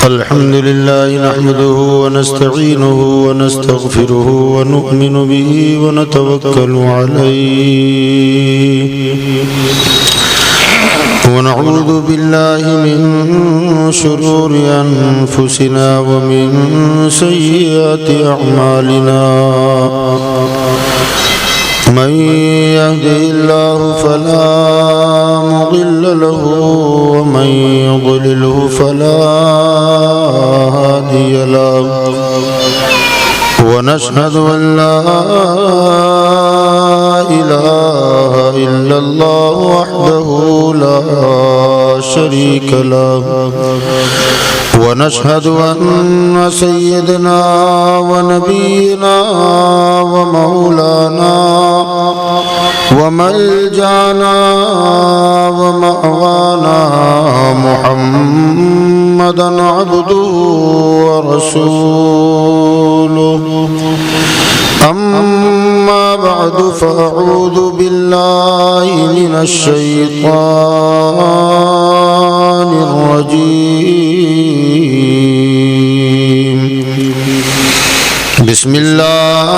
الحمد لله نحمده ونستعينه ونستغفره ونؤمن به ونتوكل عليه ونعوذ بالله من شرور أنفسنا ومن سيئات أعمالنا من يهده الله فلا مضل له ومن يضلله فلا هادي له ونشهد أن لا إله إلا الله وحده لا شريك له ونشهد أن سيدنا ونبينا ومولانا وملجانا ومأوانا محمدا عبده ورسوله أما بعد فأعوذ بالله من الشيطان الرجيم بسم الله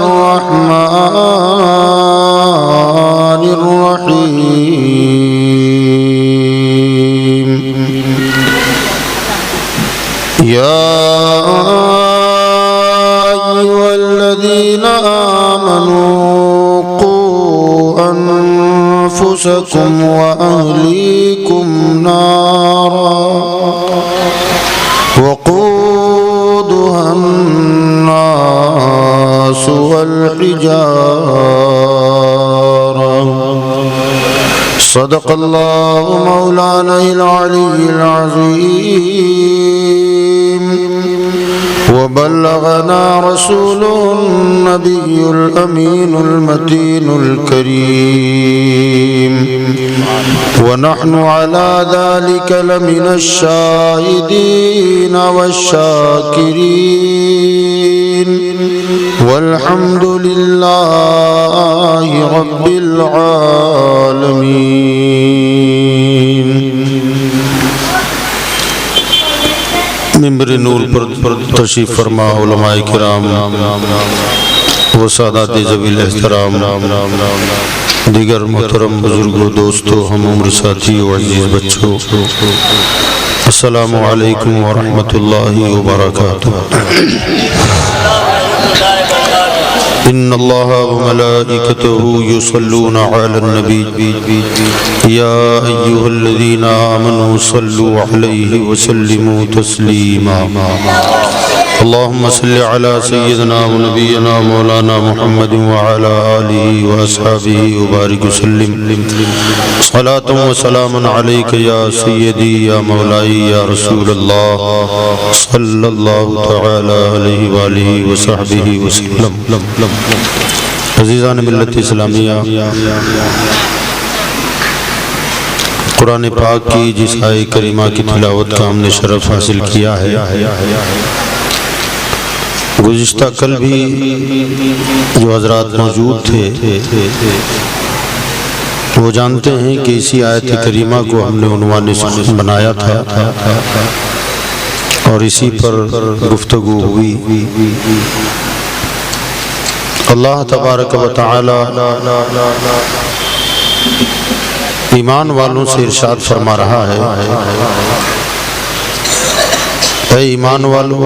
الرحمن الرحيم يا أيها الذين آمنوا قوا أنفسكم وأهليكم نارا وقودها الناس والحجارة صدق الله مولانا العلي العظيم وبلغنا رسوله النبي الأمين المتين الكريم ونحن على ذلك لمن الشاهدين والشاكرين والحمد لله رب العالمين. ممبر نور پر تشریف فرما علماء کرام و سادات ذویل احترام، دیگر محترم بزرگوں، دوستوں، ہم عمر ساتھی و عزیز بچوں، السلام علیکم ورحمۃ اللہ وبرکاتہ. ان اللہ وملائکتہ یصلون علی النبی یا ایھا الذین آمنوا صلوا علیہ وسلموا تسلیما. اللهم صل على سيدنا ونبينا مولانا محمد وعلى آله وأصحابه وبارك وسلم. صلاة وسلام عليك يا سيدي يا مولاي يا رسول الله صلى الله تعالى عليه وآله وصحبه وسلم. عزیزان ملت اسلامیہ، قرآن پاک کی جس آیہ کریمہ کی تلاوت کا ہم نے شرف حاصل کیا ہے، گزشتہ کل بھی جو حضرات موجود تھے وہ جانتے ہیں کہ اسی آیت کریمہ کو ہم نے عنوان بنایا تھا اور اسی پر گفتگو ہوئی. اللہ تبارک و تعالی ایمان والوں سے ارشاد فرما رہا ہے، اے ایمان والو،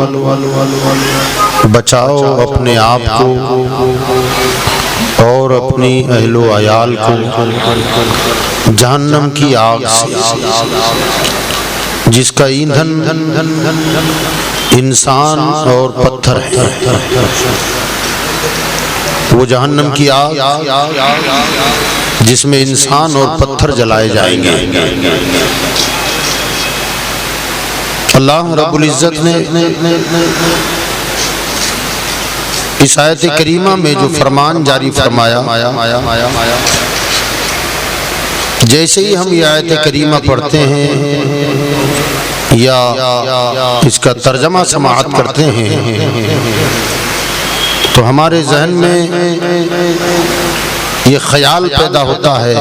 بچاؤ اپنے آپ کو اور اپنی اہل و عیال کو جہنم کی آگ سے جس کا ایندھن انسان اور پتھر ہے. وہ جہنم کی آگ جس میں انسان اور پتھر جلائے جائیں گے. اللہ رب العزت نے اس آیت کریمہ میں جو فرمان جاری فرمایا، جیسے ہی ہم یہ آیت کریمہ پڑھتے ہیں یا اس کا ترجمہ سماعت کرتے ہیں تو ہمارے ذہن میں یہ خیال پیدا ہوتا ہے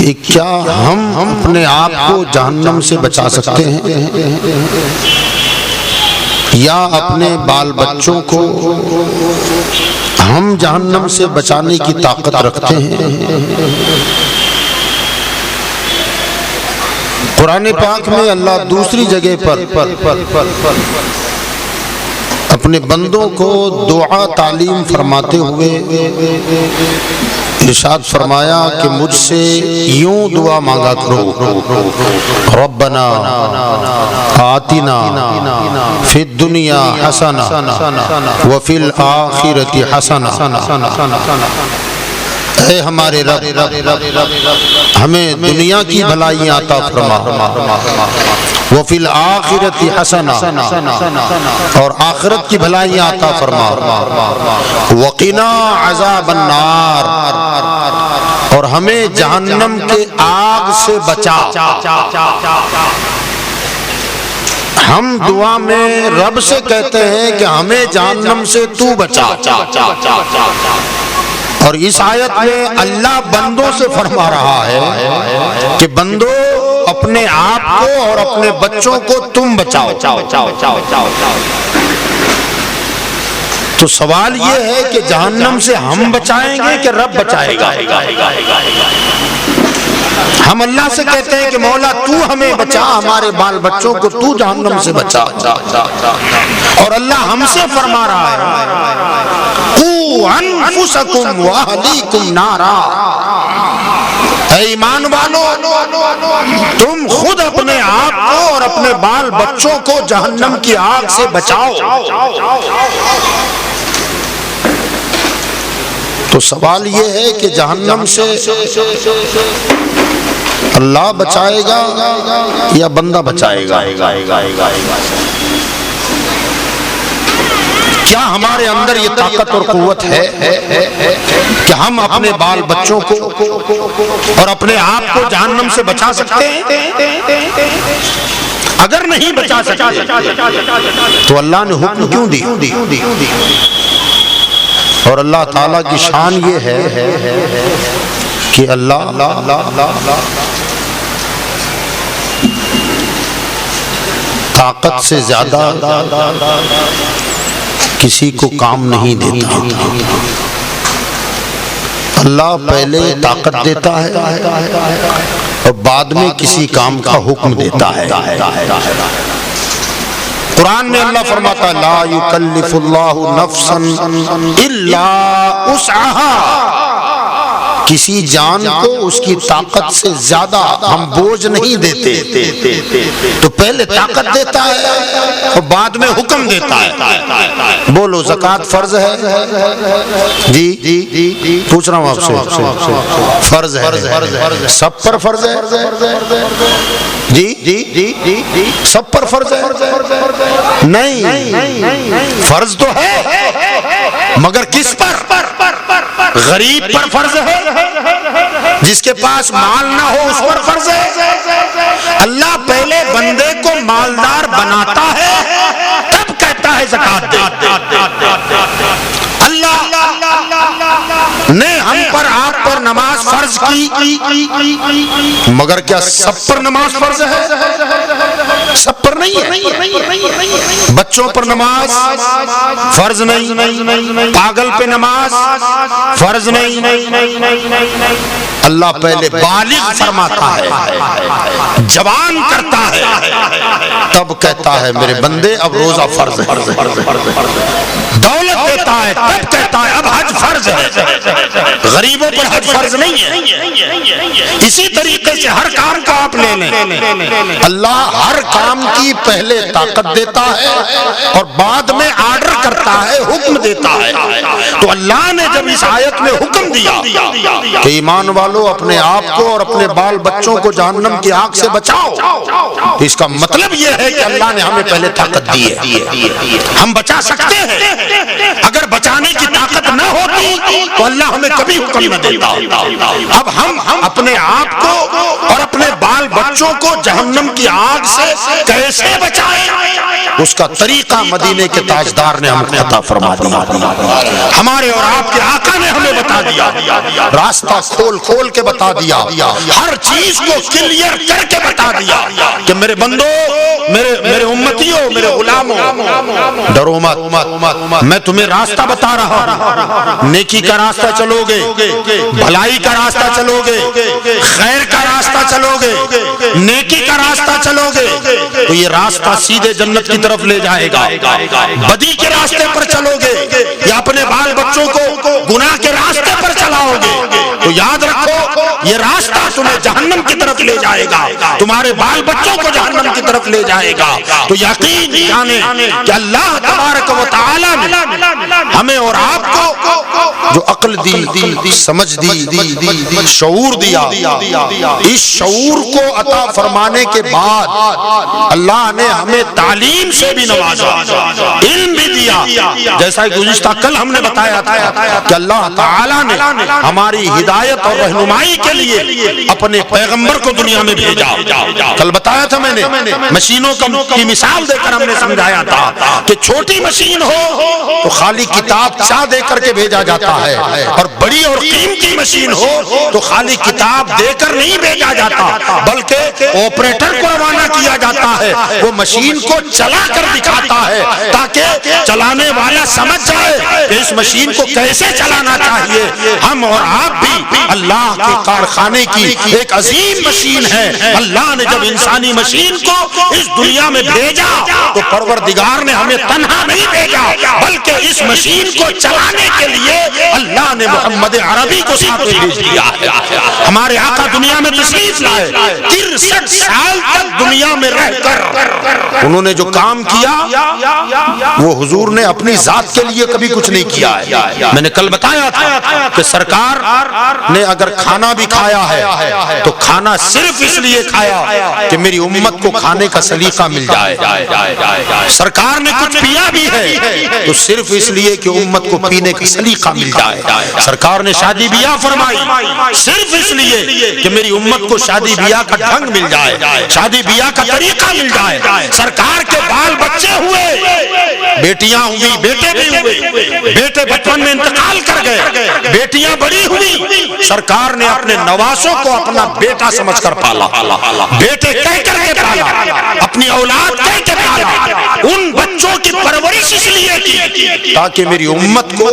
کہ کیا ہم اپنے آپ کو جہنم سے بچا سکتے ہیں یا اپنے بال بچوں کو ہم جہنم سے بچانے کی طاقت رکھتے ہیں؟ قرآن پاک میں اللہ دوسری جگہ پر اپنے بندوں کو دعا تعلیم فرماتے ہوئے ارشاد فرمایا کہ مجھ سے یوں دعا مانگا کرو، ربنا آتنا فی الدنیا حسنہ وفی الآخرۃ حسنہ، اے ہمارے رب ہمیں دنیا کی بھلائیاں عطا فرما، وفی الآخرۃ حسنہ اور آخرت کی بھلائیاں عطا فرما، وقنا عذاب النار اور ہمیں جہنم کے آگ سے بچا۔ ہم دعا میں رب سے کہتے ہیں کہ ہمیں جہنم سے تو بچا، اور اس آیت میں اللہ بندوں سے فرما رہا ہے کہ بندو اپنے آپ کو اور اپنے بچوں کو تم بچاؤ۔ تو سوال یہ ہے کہ جہنم سے ہم بچائیں گے کہ رب بچائے گا؟ ہم اللہ سے کہتے ہیں کہ مولا تو ہمیں بچا، ہمارے بال بچوں کو تو جہنم سے بچا، اور اللہ ہم سے فرما رہا ہے قُوا أَنفُسَكُمْ وَأَهْلِيكُمْ نَارًا، اے ایمان والو تم خود اپنے آپ کو اور اپنے بال بچوں کو جہنم کی آگ سے بچاؤ۔ تو سوال یہ ہے کہ جہنم سے اللہ بچائے گا یا بندہ بچائے گا؟ کیا ہمارے اندر یہ طاقت اور قوت ہے کہ ہم اپنے بال بچوں کو اور اپنے آپ کو جہنم سے بچا سکتے ہیں؟ اگر نہیں بچا سکتے تو اللہ نے حکم کیوں دی؟ اور اللہ تعالیٰ کی شان یہ ہے کہ اللہ طاقت سے زیادہ کسی کو کام نہیں دیتا۔ اللہ پہلے طاقت دیتا ہے اور بعد میں کسی کام کا حکم دیتا ہے۔ قرآن میں اللہ فرماتا ہے لا یکلف اللہ نفسا الا وسعها، کسی جان کو اس کی طاقت سے زیادہ ہم بوجھ نہیں دیتے، تو پہلے طاقت دیتا ہے اور بعد میں حکم دیتا ہے۔ بولو زکوٰۃ فرض ہے؟ جی پوچھ رہا ہوں آپ سے، فرض ہے؟ سب پر فرض ہے؟ جی سب پر فرض ہے؟ نہیں، فرض تو ہے مگر کس پر؟ غریب پر فرض ہے، جس کے پاس مال نہ ہو اس پر فرض ہے۔ اللہ پہلے بندے کو مالدار بناتا ہے تب کہتا ہے زکوٰۃ دے۔ اللہ نے ہم پر آپ پر نماز فرض کی، مگر کیا سب پر نماز فرض ہے؟ سب پر نہیں ہے۔ بچوں پر نماز فرض نہیں، پاگل پہ نماز فرض نہیں۔ اللہ پہلے بالغ فرماتا ہے، جوان کرتا ہے، تب کہتا ہے میرے بندے اب روزہ فرض ہے۔ دولت دیتا ہے تب کہتا ہے اب حج فرض ہے۔ غریبوں پر حج فرض نہیں ہے۔ اسی طریقے سے ہر کام کا آپ لے لیں، اللہ ہر کام کی پہلے طاقت دیتا ہے اور بعد میں آرڈر کرتا ہے، حکم دیتا ہے۔ تو اللہ نے جب اس آیت میں حکم دیا کہ ایمان والو اپنے آپ کو اور اپنے بال بچوں کو جہنم کی آگ سے بچاؤ، تو اس کا مطلب یہ ہے کہ اللہ نے ہمیں پہلے طاقت دی ہے، ہم بچا سکتے ہیں۔ اگر بچانے کی طاقت نہ ہوتی تو اللہ ہمیں کبھی حکم نہ دیتا۔ اب ہم اپنے آپ کو اور اپنے بال بچوں بچوں کو جہنم کی آگ سے کیسے بچائیں، اس کا طریقہ مدینے کے تاجدار نے ہم کو عطا فرما دیا، ہمارے اور آپ کے آقا نے ہمیں بتا دیا، راستہ کھول کھول کے بتا دیا، ہر چیز کو کلیئر کر کے بتا دیا کہ میرے بندو، میرے امتیوں، میرے غلاموں، ڈرو مت، میں تمہیں راستہ بتا رہا ہوں، نیکی کا راستہ چلو گے، بھلائی کا راستہ چلو گے، خیر کا راستہ چلو گے، نیکی کا راستہ چلو گے تو یہ راستہ سیدھے جنت کی طرف لے جائے گا، بدی کے راستے پر چلو گے یا اپنے بال بچوں کو گناہ کے راستے پر چلاؤ گے تو یاد رکھو یہ راستہ تمہیں جہنم کی طرف لے جائے گا، تمہارے بال بچوں کو جہنم کی طرف لے جائے گا۔ تو یقین جانے کہ اللہ تبارک و تعالی نے ہمیں اور آپ کو جو عقل دی، سمجھ دی، شعور دیا، اس شعور کو عطا فرمانے کے بعد اللہ نے ہمیں تعلیم سے بھی نوازا، علم بھی دیا، جیسا گزشتہ کل ہم نے بتایا تھا کہ اللہ تعالی نے ہماری ہدایت اور رہنمائی کے لیے اپنے پیغمبر کو دنیا میں بھیجا۔ کل بتایا تھا میں نے، مشینوں کی مثال دے کر ہم نے سمجھایا تھا کہ چھوٹی مشین ہو تو خالی کتاب چاہ دے کر کے بھیجا جاتا ہے، اور بڑی اور قیمتی مشین ہو تو خالی کتاب دے کر نہیں بھیجا جاتا بلکہ آپریٹر کو روانہ کیا جاتا ہے، وہ مشین کو چلا کر دکھاتا ہے تاکہ چلانے والا سمجھ جائے کہ اس مشین کو کیسے چلانا چاہیے۔ ہم اور آپ بھی اللہ کے کارخانے کی ایک عظیم مشین ہے۔ اللہ نے جب انسانی مشین کو اس دنیا میں بھیجا تو پروردگار نے ہمیں تنہا نہیں بھیجا بلکہ اس مشین کو چلانے کے لیے اللہ نے محمد عربی کو ساتھ بھیج دیا ہے۔ ہمارے آقا دنیا میں تشریف لائے، 63 سال تک دنیا میں رہ کر انہوں نے جو کام کیا وہ حضور نے اپنی ذات کے لیے کبھی کچھ نہیں کیا ہے۔ میں نے کل بتایا تھا کہ سرکار نے اگر کھانا بھی کھایا ہے تو کھانا صرف اس لیے کھایا کہ میری امت کو کھانے کا سلیقہ مل جائے۔ سرکار نے کچھ پیا بھی ہے تو صرف اس لیے کہ امت کو پینے کا سلیقہ مل جائے۔ سرکار نے شادی بیاہ فرمائی صرف اس لیے کہ میری امت کو شادی بیاہ کا ڈھنگ مل جائے، شادی بیاہ کا طریقہ مل جائے۔ سرکار کے بال بچے ہوئے، بیٹیاں ہوئی، بیٹے بھی ہوئے، بیٹے بچپن میں انتقال کر گئے، بیٹیاں بڑی ہوئی، سرکار نے اپنے نواسوں کو اپنا بیٹا سمجھ کر پالا، بیٹے کہہ کر کے پالا، اپنی اولاد کہہ کے پالا۔ ان بچوں کی پرورش اس لیے کی تاکہ میری امت کو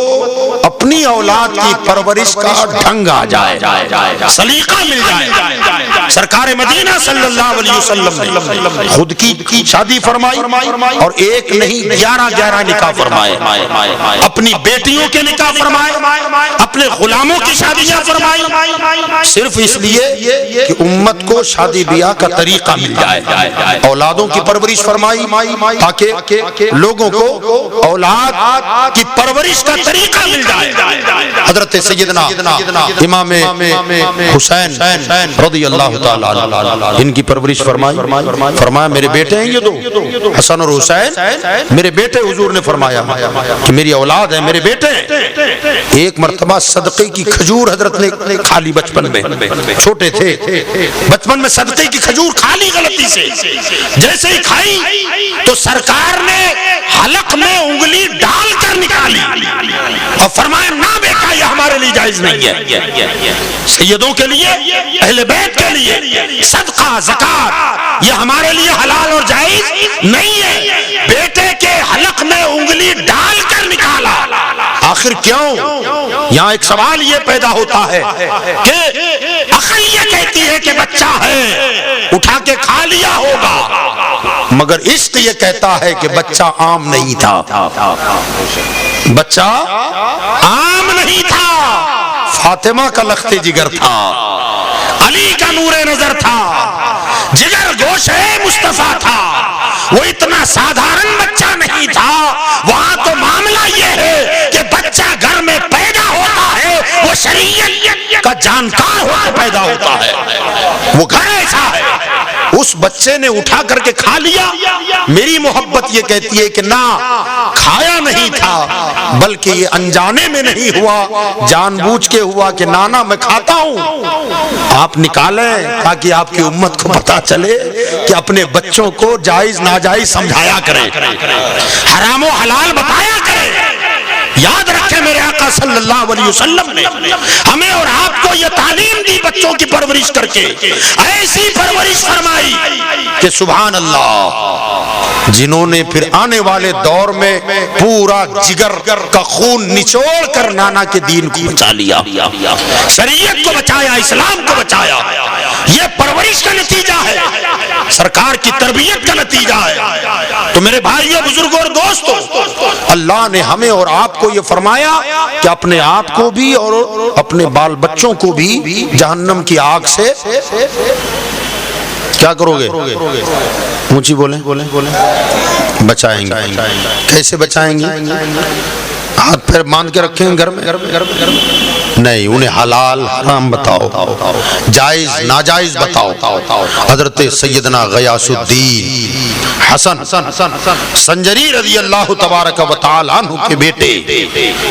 اپنی اولاد کی پرورش کا ڈھنگ آ جائے، سلیقہ مل جائے۔ سرکار مدینہ صلی اللہ علیہ وسلم نے خود کی شادی فرمائی اور ایک نہیں 11 نکاح فرمائے، اپنی بیٹیوں کے نکاح فرمائے، اپنے غلاموں کی شادیاں فرمائی، صرف اس لیے کہ امت کو شادی بیاہ کا طریقہ مل جائے۔ اولادوں کی پرورش فرمائی تاکہ لوگوں کو اولاد کی پرورش کا طریقہ مل جائے۔ حضرت سیدنا امام حسین رضی اللہ تعالی عنہ ان کی پرورش فرمائی، فرمایا میرے بیٹے ہیں یہ دو، حسن اور حسین میرے بیٹے۔ حضور نے فرمایا کہ میری اولاد ہے، میرے بیٹے ہیں۔ ایک مرتبہ صدقے کی کھجور حضرت نے کھا لی، بچپن میں چھوٹے تھے، بچپن میں صدقے کی کھجور کھا لی غلطی سے، جیسے ہی کھائی تو سرکار نے حلق میں انگلی ڈال کر نکالی اور فرمایا نہ بیٹا یہ ہمارے لیے جائز نہیں ہے، سیدوں کے لیے، اہل بیت کے لیے صدقہ زکات یہ ہمارے لیے حلال اور جائز نہیں ہے۔ بیٹے کے حلق میں انگلی ڈال کر نکالا، آخر کیوں؟ یہاں ایک سوال یہ پیدا ہوتا ہے کہ عقل یہ کہتی ہے کہ بچہ ہے اٹھا کے کھا لیا ہوگا، مگر عشق یہ کہتا ہے کہ بچہ عام نہیں تھا، بچہ عام نہیں تھا، فاطمہ کا لخت جگر تھا، علی کا نور نظر تھا، جگر گوشے مصطفیٰ تھا، وہ اتنا سادھارن بچہ نہیں تھا۔ وہاں تو معاملہ یہ ہے کہ بچہ گھر میں پیدا ہوتا ہے وہ شریعت کا جانکار ہو کے پیدا ہوتا ہے، وہ گھر ایسا ہے اس بچے نے اٹھا کر کے کھا لیا، میری محبت یہ کہتی ہے کہ نہ، کھایا نہیں تھا بلکہ یہ انجانے میں نہیں ہوا، جان بوجھ کے ہوا کہ نانا میں کھاتا ہوں۔ آپ نکالیں تاکہ آپ کی امت کو پتا چلے کہ اپنے بچوں کو جائز ناجائز سمجھایا کریں، حرام و حلال بتایا کریں۔ یاد رکھیں میرے آقا صلی اللہ علیہ وسلم نے ہمیں اور آپ کو یہ تعلیم دی، بچوں کی پرورش کر کے ایسی پرورش فرمائی کہ سبحان اللہ، جنہوں نے پھر آنے والے دور میں پورا جگر کا خون نچوڑ کر نانا کے دین کو بچا لیا، شریعت کو بچایا، اسلام کو بچایا۔ یہ پرورش کا نتیجہ ہے، سرکار کی تربیت کا نتیجہ ہے۔ تو میرے بھائیوں، بزرگوں اور دوستوں، اللہ نے ہمیں اور آپ کو یہ فرمایا کہ اپنے آپ کو بھی اور اپنے بال بچوں کو بھی جہنم کی آگ سے کیا کرو گے؟ اونچی بولیں، بچائیں گے۔ کیسے بچائیں گے؟ ہاتھ پیر باندھ کے رکھیں گھر میں؟ نہیں، انہیں حلال حرام بتاؤ، جائز ناجائز بتاؤ۔ حضرت سیدنا غیاث الدین حسن سنجری رضی اللہ تبارک و تعالی عنہ کے بیٹے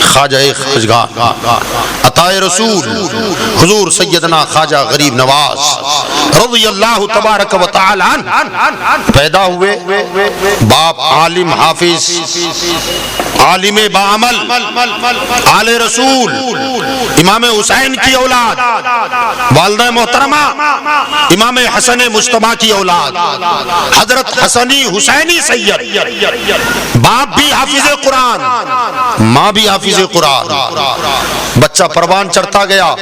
خواجہ خواجگان عطا رسول حضور سیدنا خواجہ غریب نواز رضی اللہ تبارک و تعالی عنہ پیدا ہوئے۔ باپ عالم حافظ، عالم بعمل، آل رسول، امام حسین کی اولاد، والدہ محترمہ امام حسن مجتبیٰ کی اولاد، حضرت حسنی حسینی سید، باپ بھی حافظ قرآن، ماں بھی حافظ قرآن۔ بچہ پروان چڑھتا گیا۔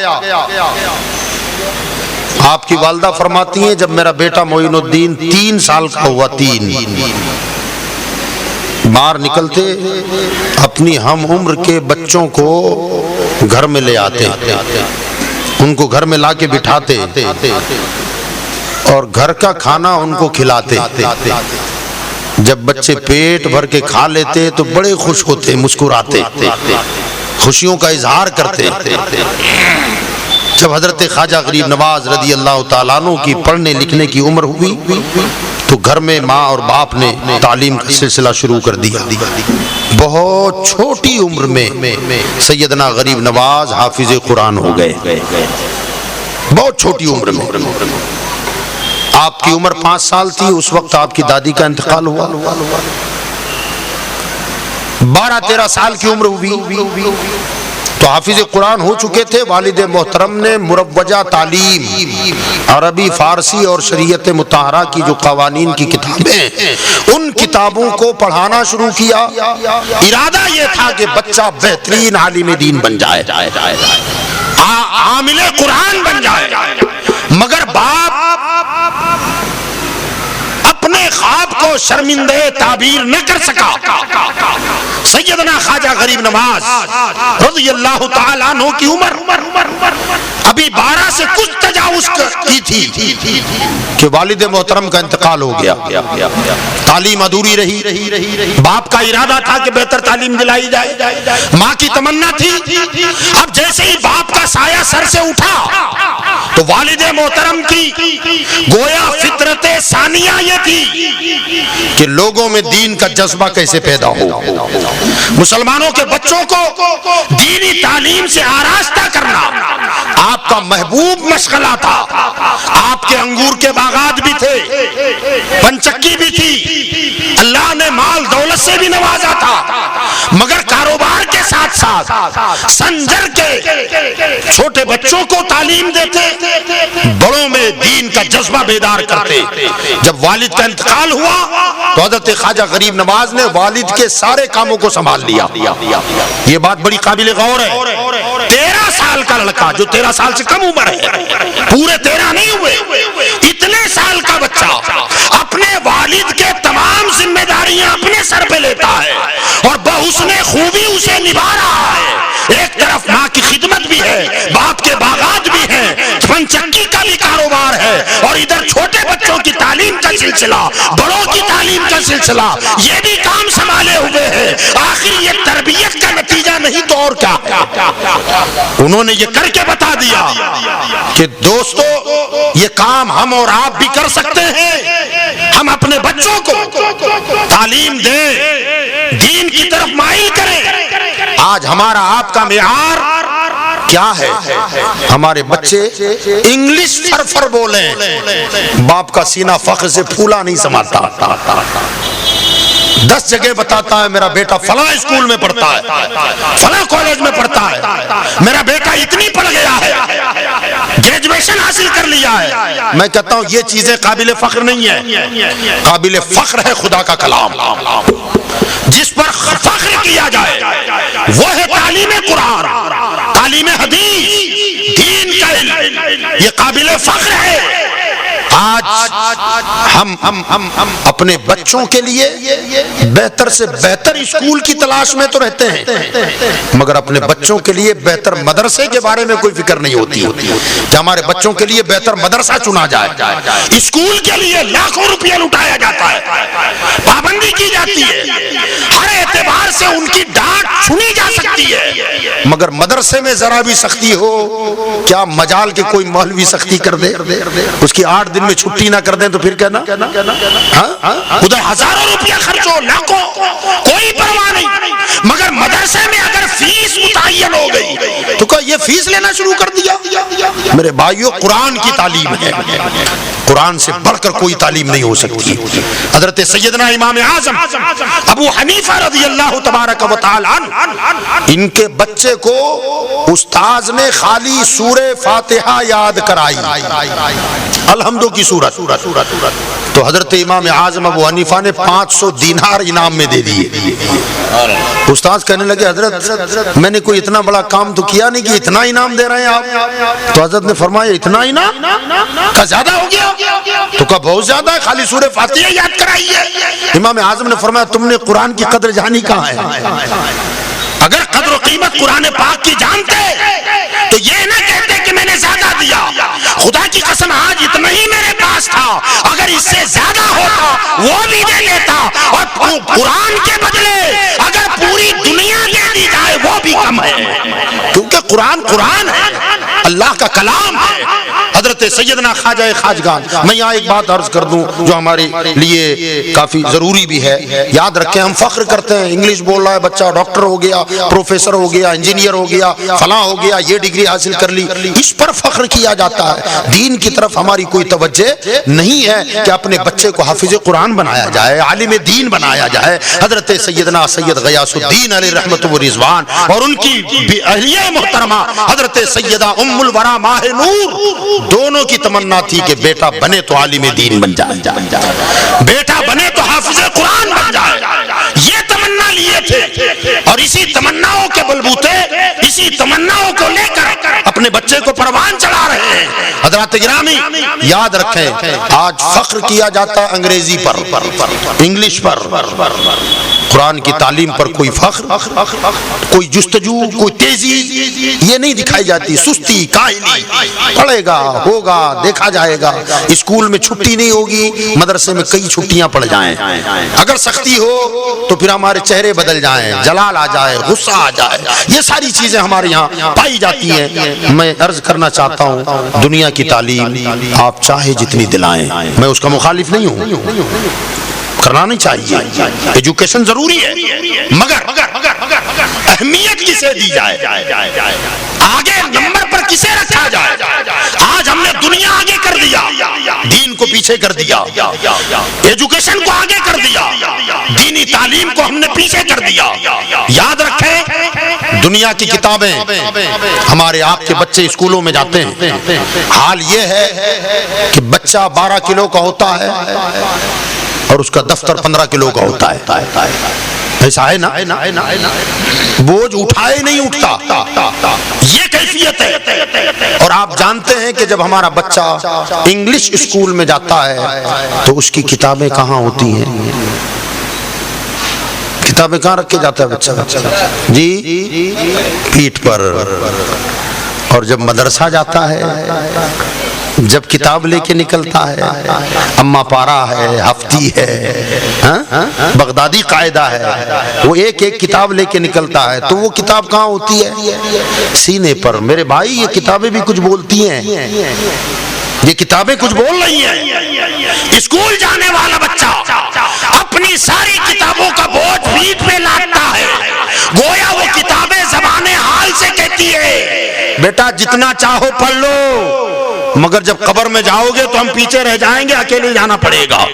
آپ کی والدہ فرماتی ہیں جب میرا بیٹا معین الدین 3 سال کا ہوا، باہر نکلتے اپنی ہم عمر کے بچوں کو گھر میں لے آتے، ان کو گھر میں لا کے بٹھاتے اور گھر کا کھانا ان کو کھلاتے۔ جب بچے پیٹ بھر کے کھا لیتے تو بڑے خوش ہوتے، مسکراتے، خوشیوں کا اظہار کرتے۔ جب حضرت خواجہ غریب نواز رضی اللہ تعالیٰ عنہ کی پڑھنے لکھنے کی عمر ہوئی تو گھر میں ماں اور باپ نے تعلیم کا سلسلہ شروع کر دیا۔ بہت چھوٹی عمر میں سیدنا غریب نواز حافظ قرآن ہو گئے، بہت چھوٹی عمر میں۔ آپ کی عمر 5 سال تھی، اس وقت آپ کی دادی کا انتقال ہوا۔ 12-13 سال کی عمر ہوئی تو حافظ قرآن ہو چکے تھے۔ والد محترم نے مروجہ تعلیم، عربی، فارسی اور شریعت مطہرہ کی جو قوانین کی کتابیں، ان کتابوں کو پڑھانا شروع کیا۔ ارادہ یہ تھا کہ بچہ بہترین عالم دین بن جائے، عامل قرآن بن جائے، مگر باپ اپنے خواب کو شرمندہ تعبیر نہ کر سکا۔ سیدنا خواجہ غریب نواز رضی اللہ تعالیٰ عنہ کی عمر ابھی 12 سے کچھ تجاوز کی تھی کہ والد محترم کا انتقال ہو گیا۔ تعلیم ادھوری رہی، باپ کا ارادہ تھا کہ بہتر تعلیم دلائی جائے، ماں کی تمنا تھی۔ اب جیسے ہی باپ کا سایہ سر سے اٹھا تو والد محترم کی گویا فطرت ثانیہ یہ تھی کہ لوگوں میں دین کا جذبہ کیسے پیدا ہو، مسلمانوں کے بچوں کو دینی تعلیم سے آراستہ کرنا آپ کا محبوب مشغلہ تھا۔ آپ کے انگور کے باغات بھی تھے، پنچکی بھی تھی، اللہ نے مال دولت سے بھی نوازا تھا، مگر کاروبار کے ساتھ ساتھ سنجر کے چھوٹے بچوں کو تعلیم دیتے، بڑوں میں دین کا جذبہ بیدار کرتے۔ جب والد کا انتقال ہوا تو حضرت خواجہ غریب نواز نے والد کے سارے کاموں کو سنبھال لیا۔ یہ بات بڑی قابل غور ہے۔ 13 سال کا لڑکا جو 13 سال سے کم عمر ہے، پورے 13 نہیں ہوئے، اتنے سال کا بچہ اپنے والد کے تمام ذمہ داریاں اپنے سر پہ لیتا ہے اور بحسن خوبی اسے نبھا رہا ہے۔ ایک طرف ماں کی خدمت بھی ہے، باپ کے باغات بھی ہیں، پنچکی کا بھی کاروبار کاروبار ہے اور ادھر چھوٹے بچوں کی تعلیم کا سلسلہ، بڑوں کی تعلیم کا سلسلہ، یہ بھی کام سنبھالے ہوئے ہیں، آخر یہ تربیت کا نتیجہ نہیں تو اور کیا؟ انہوں نے یہ کر کے بتا دیا کہ دوستو یہ کام ہم اور آپ بھی کر سکتے ہیں، ہم اپنے بچوں کو تعلیم دیں، دین کی طرف مائل کریں۔ آج ہمارا آپ کا معیار کیا ہے؟ ہمارے بچے انگلش فرفر بولیں، باپ کا سینہ فخر سے پھولا نہیں سماتا، 10 جگہ بتاتا ہے میرا بیٹا فلاں اسکول میں پڑھتا ہے، فلاں کالج میں پڑھتا ہے، میرا بیٹا اتنی پڑھ گیا ہے، گریجویشن حاصل کر لیا ہے۔ میں کہتا ہوں یہ چیزیں قابل فخر نہیں ہے، قابل فخر ہے خدا کا کلام، جس پر فخر کیا جائے وہ ہے تعلیم قرآن، تعلیم حدیث، دین کا علم، یہ قابل فخر ہے۔ آج ہم اپنے بچوں کے لیے بہتر سے بہتر اسکول کی تلاش میں تو رہتے ہیں، مگر اپنے بچوں کے لیے بہتر مدرسے کے بارے میں کوئی فکر نہیں ہوتی کہ ہمارے بچوں کے لیے بہتر مدرسہ چنا جائے۔ اسکول کے لیے لاکھوں روپیہ لٹایا جاتا ہے، پابندی کی جاتی ہے، ہر اعتبار سے ان کی ڈانٹ سنی جا سکتی ہے، مگر مدرسے میں ذرا بھی سختی ہو، کیا مجال کے کوئی مولوی سختی کر دے، اس کی 8 دن میں چھٹی نہ کر دیں تو پھر کہنا ادھر ہزاروں روپیہ خرچ ہو، لاکھوں، کوئی پرواہ نہیں، مگر مدرسے میں اگر فیس متعین ہو گئی تو کیا یہ فیس لینا شروع کر دیا؟ میرے بھائیو قرآن کی تعلیم ہے، قرآن سے بڑھ کر کوئی تعلیم نہیں ہو سکتی۔ حضرت سیدنا امام اعظم ابو حنیفہ رضی اللہ تبارک و تعالی عنہ، ان کے بچے کو استاذ نے خالی سورہ فاتحہ یاد کرائی، الحمدو کی سورت، تو حضرت امام اعظم ابو حنیفہ نے 500 دینار انعام میں دے دیے۔ استاذ کہنے لگے حضرت میں نے کوئی اتنا بڑا کام تو کیا نہیں کہ اتنا انعام دے رہے ہیں آپ؟ تو حضرت نے فرمایا اتنا انعام کا زیادہ ہو گیا؟ تو کہا بہت زیادہ ہے، خالی سورہ فاتحہ یاد کرائی ہے۔ امام اعظم نے فرمایا تم نے قرآن کی قدر جانی کہاں ہے؟ اگر قدر و قیمت قرآن پاک کی جانتے تو یہ نہ کہتے کہ میں نے زیادہ دیا، خدا کی قسم آج اتنا ہی میرے پاس تھا، اگر اس سے زیادہ ہوتا وہ بھی دے لیتا، اور قرآن کے بدلے اگر پوری دنیا دے دی جائے وہ بھی کم ہے، کیونکہ قرآن قرآن ہے، اللہ کا کلام ہے۔ حضرت سیدنا خواجہ خواجگان، میں یہاں ایک بات عرض کر دوں جو ہمارے لیے کافی ضروری بھی ہے، یاد رکھیں ہم فخر کرتے ہیں انگلش بول رہا ہے بچہ، ڈاکٹر ہو گیا، پروفیسر ہو گیا، انجینئر ہو گیا، فلاں ہو گیا، یہ ڈگری حاصل کر لی، اس پر فخر کیا جاتا ہے۔ دین کی طرف ہماری کوئی توجہ نہیں ہے کہ اپنے بچے کو حافظ قرآن بنایا جائے، عالم دین بنایا جائے۔ حضرت سیدنا سید غیاث الدین علیہ رحمت و رضوان اور ان کی اہلیہ محترمہ حضرت سیدہ ام الورا ماہ نور، دونوں کی تمنا تھی کہ بیٹا بنے تو عالم دین بن جائے، بیٹا بنے تو حافظ قرآن بن جائے، یہ تمنا لیے تھے، اور اسی تمناؤں کے بلبوتے، اسی تمناؤں کو لے کر اپنے بچے کو پروان چڑھا رہے ہیں۔ حضرات گرامی یاد رکھیں آج فخر کیا جاتا ہے انگریزی پر، انگلش پر، قرآن کی تعلیم پر کوئی فخر، کوئی جستجو، کوئی تیزی یہ نہیں دکھائی جاتی، سستی، کاہلی، پڑھے گا، ہوگا، دیکھا جائے گا۔ اسکول میں چھٹی نہیں ہوگی، مدرسے میں کئی چھٹیاں پڑ جائیں، اگر سختی ہو تو پھر ہمارے چہرے بدل جائیں، جلال آ جائے، غصہ آ جائے، یہ ساری چیزیں ہمارے یہاں پائی جاتی ہیں۔ میں عرض کرنا چاہتا ہوں دنیا کی تعلیم آپ چاہے جتنی دلائیں، میں اس کا مخالف نہیں ہوں، کرنا نہیں چاہیے، ایجوکیشن ضروری ہے، مگر اہمیت کسے دی جائے، آگے نمبر پر کسے رکھا جائے۔ آج ہم نے دنیا آگے کر دیا، دین کو پیچھے کر دیا، ایجوکیشن کو آگے کر دیا، دینی تعلیم کو ہم نے پیچھے کر دیا۔ یاد رکھیں دنیا کی کتابیں، ہمارے آپ کے بچے اسکولوں میں جاتے ہیں، حال یہ ہے کہ بچہ 12 کلو کا ہوتا ہے اور اس کا دفتر 15 کلو کا ہوتا ہے، ایسا ہے نا؟ بوجھ اٹھائے نہیں اٹھتا، یہ کیفیت ہے۔ اور آپ جانتے ہیں کہ جب ہمارا بچہ انگلش اسکول میں جاتا ہے تو اس کی کتابیں کہاں ہوتی ہیں؟ کتابیں کہاں رکھے جاتا ہے بچہ؟ جی پیٹھ پر۔ اور جب مدرسہ جاتا ہے جب کتاب لے کے نکلتا ہے، اما پارا ہے، ہفتی ہے، بغدادی قاعدہ ہے، وہ ایک ایک کتاب لے کے نکلتا ہے، تو وہ کتاب کہاں ہوتی ہے؟ سینے پر۔ میرے بھائی یہ کتابیں بھی کچھ بولتی ہیں، یہ کتابیں کچھ بول رہی ہیں۔ اسکول جانے والا بچہ اپنی ساری کتابوں کا بوجھ پیٹھ پہ لاتا ہے، گویا وہ کتابیں زبان حال سے کہتی ہے بیٹا جتنا چاہو پڑھ لو، مگر جب قبر میں جاؤ گے تو ہم پیچھے رہ جائیں گے، اکیلے جانا پڑے گا۔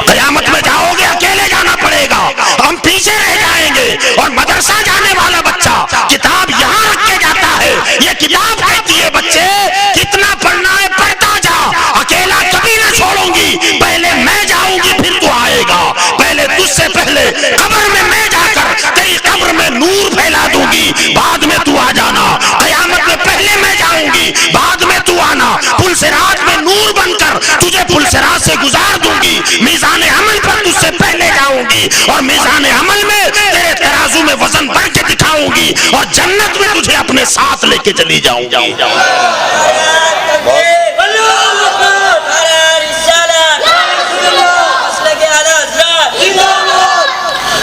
قیامت میں جاؤ گے اکیلے جانا پڑے گا، ہم پیچھے رہ جائیں گے۔ اور مدرسہ جانے والا بچہ کتاب یہاں رکھ کے جاتا ہے، یہ کتاب کہتی ہے بچے کتنا پڑھنا ہے پڑھتا جا، اکیلا کبھی نہ چھوڑوں گی، پہلے میں جاؤں گی پھر تو آئے گا، پہلے تجھ سے پہلے قبر میں جا کر تیری قبر میں نور پھیلا دوں گی، بعد میں تو آ جانا۔ قیامت میں پہلے میں جاؤں گی، بعد میں تو آنا، پل صراط میں نور بن کر تجھے پل صراط سے گزار دوں گی، میزان عمل پر تجھ سے پہلے جاؤں گی، اور میزان عمل میں تیرے ترازو میں وزن بڑھ کے دکھاؤں گی، اور جنت میں تجھے اپنے ساتھ لے کے چلی جاؤں گی۔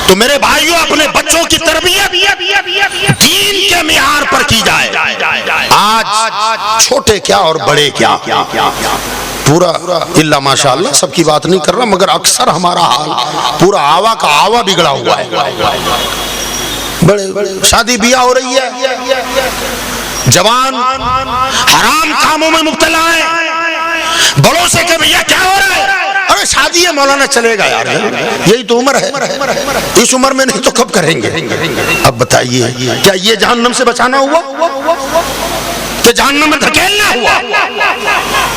تو میرے بھائیوں اپنے بچوں کی تربیت دین کے معیار پر کی جائے۔ آج چھوٹے کیا اور بڑے کیا، پورا اللہ ماشاءاللہ سب کی بات نہیں کر رہا، مگر اکثر ہمارا حال پورا آوا کا آوا بگڑا ہوا ہے۔ بڑے شادی بیاہ ہو رہی ہے، جوان حرام کاموں میں مبتلا ہے، بڑوں سے کہ بھیا کیا ہو رہا ہے؟ ارے شادی ہے مولانا، چلے گا یار، یہی تو عمر ہے، اس عمر میں نہیں تو کب کریں گے؟ اب بتائیے کیا یہ جہنم سے بچانا ہوا کہ جہنم میں دھکیلنا ہوا؟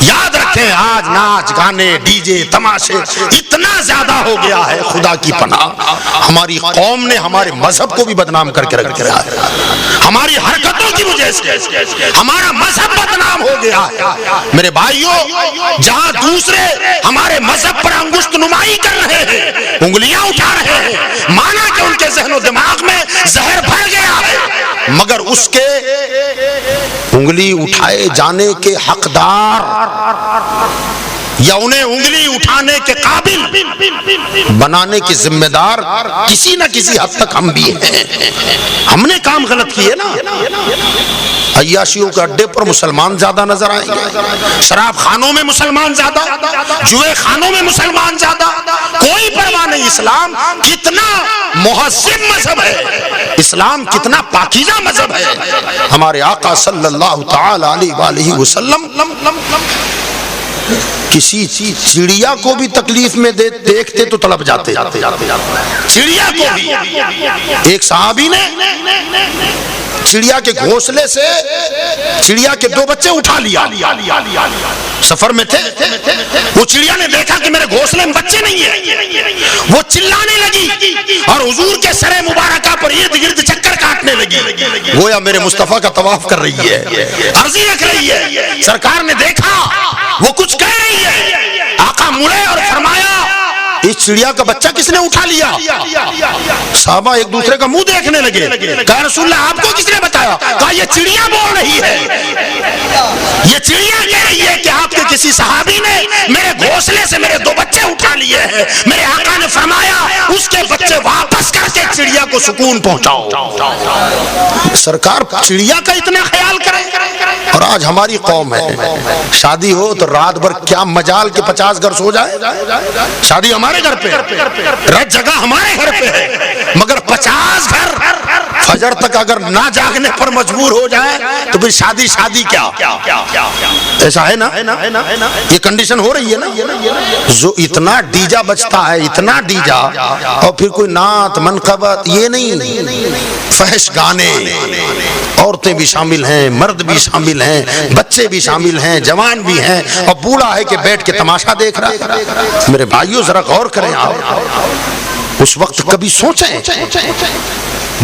یاد رکھیں آج ناچ گانے ڈی جے تماشے اتنا زیادہ ہو گیا ہے، خدا کی پناہ ہماری قوم نے ہمارے مذہب کو بھی بدنام کر کے رکھ دیا ہے، ہماری حرکتوں کی وجہ سے ہمارا مذہب بدنام ہو گیا ہے۔ میرے بھائیوں جہاں دوسرے ہمارے مذہب پر انگشت نمائی کر رہے ہیں، انگلیاں اٹھا رہے ہیں، مانا کہ ان کے ذہن و دماغ میں زہر بھر گیا ہے، مگر اس کے انگلی اٹھائے جانے کے حقدار یا انہیں انگلی اٹھانے کے قابل بنانے کے ذمہ دار کسی نہ کسی حد تک ہم بھی ہیں۔ ہم نے کام غلط کیے نا، عیاشیوں کے اڈے پر مسلمان زیادہ نظر آئیں گے، شراب خانوں میں مسلمان زیادہ، جوئے خانوں میں مسلمان زیادہ، کوئی پرواہ نہیں۔ اسلام کتنا مہذب مذہب ہے، اسلام کتنا پاکیزہ مذہب ہے۔ ہمارے آقا صلی اللہ تعالی علیہ وآلہ وسلم کسی چڑیا کو بھی تکلیف میں دیکھتے تو تڑپ جاتے، چڑیا کو بھی۔ ایک صحابی نے چڑیا کے گھونسلے سے چڑیا کے 2 بچے اٹھا لیا، سفر میں تھے، وہ چڑیا نے دیکھا کہ میرے گھونسلے میں بچے نہیں ہیں، وہ چلانے لگی اور حضور کے سر مبارکہ پر ارد گرد چکر کاٹنے لگی، گویا میرے مصطفیٰ کا طواف کر رہی ہے، عرضی رکھ رہی ہے۔ سرکار نے دیکھا وہ کچھ کہہ رہی ہے، آقا مڑے اور فرمایا اس چڑیا کا بچہ کس نے اٹھا لیا؟ صحابہ ایک دوسرے کا منہ دیکھنے لگے، کہا رسول اللہ آپ کو کس نے بتایا؟ کہا یہ چڑیا بول رہی ہے، یہ چڑیا کہہ رہی ہے کہ آپ کے کسی صحابی نے میرے گھونسلے سے میرے 2 بچے اٹھا لیے ہیں۔ میرے آقا نے فرمایا اس کے بچے واپس کر کے چڑیا کو سکون پہنچاؤ۔ سرکار چڑیا کا اتنا خیال کریں، اور آج ہماری قوم ہے شادی ہو تو رات بھر کیا مجال کے 50 گھر سو جائے، شادی ہمارے گھر پہ، رات جگہ ہمارے گھر پہ ہے، مگر 50 گھر فجر تک اگر نہ جاگنے پر مجبور ہو جائے تو پھر شادی کیا؟ ایسا ہے نا، یہ کنڈیشن ہو رہی ہے نا۔ جو اتنا ڈیجا بچتا ہے، اتنا ڈیجا، اور پھر کوئی نعت منقبت یہ نہیں، فحش گانے، عورتیں بھی شامل ہیں، مرد بھی شامل ہیں، بچے بھی شامل ہیں، جوان بھی ہیں، اور بوڑھا ہے کہ بیٹھ کے تماشا دیکھ رہا ہے۔ میرے بھائیوں ذرا غور کریں، آپ اس وقت کبھی سوچیں،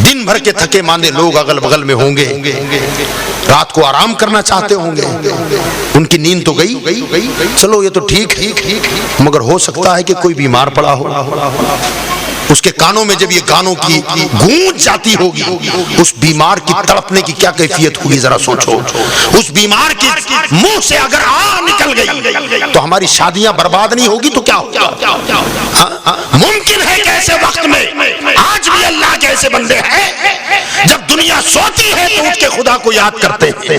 دن بھر کے تھکے ماندے لوگ اگل بغل میں ہوں گے، رات کو آرام کرنا چاہتے ہوں گے، ان کی نیند تو گئی، چلو یہ تو ٹھیک، مگر ہو سکتا ہے کہ کوئی بیمار پڑا ہو، اس کے کانوں میں جب یہ گانوں کی گونج جاتی ہوگی، اس بیمار کی تڑپنے کی کیا کیفیت ہوگی ذرا سوچو۔ اس بیمار کے منہ سے اگر آہ نکل گئی تو ہماری شادیاں برباد نہیں ہوگی تو کیا ہوگا؟ ممکن ہے کہ ایسے وقت میں آج بھی اللہ کے ایسے بندے ہیں جب دنیا سوتی ہے تو اٹھ کے خدا کو یاد کرتے ہیں۔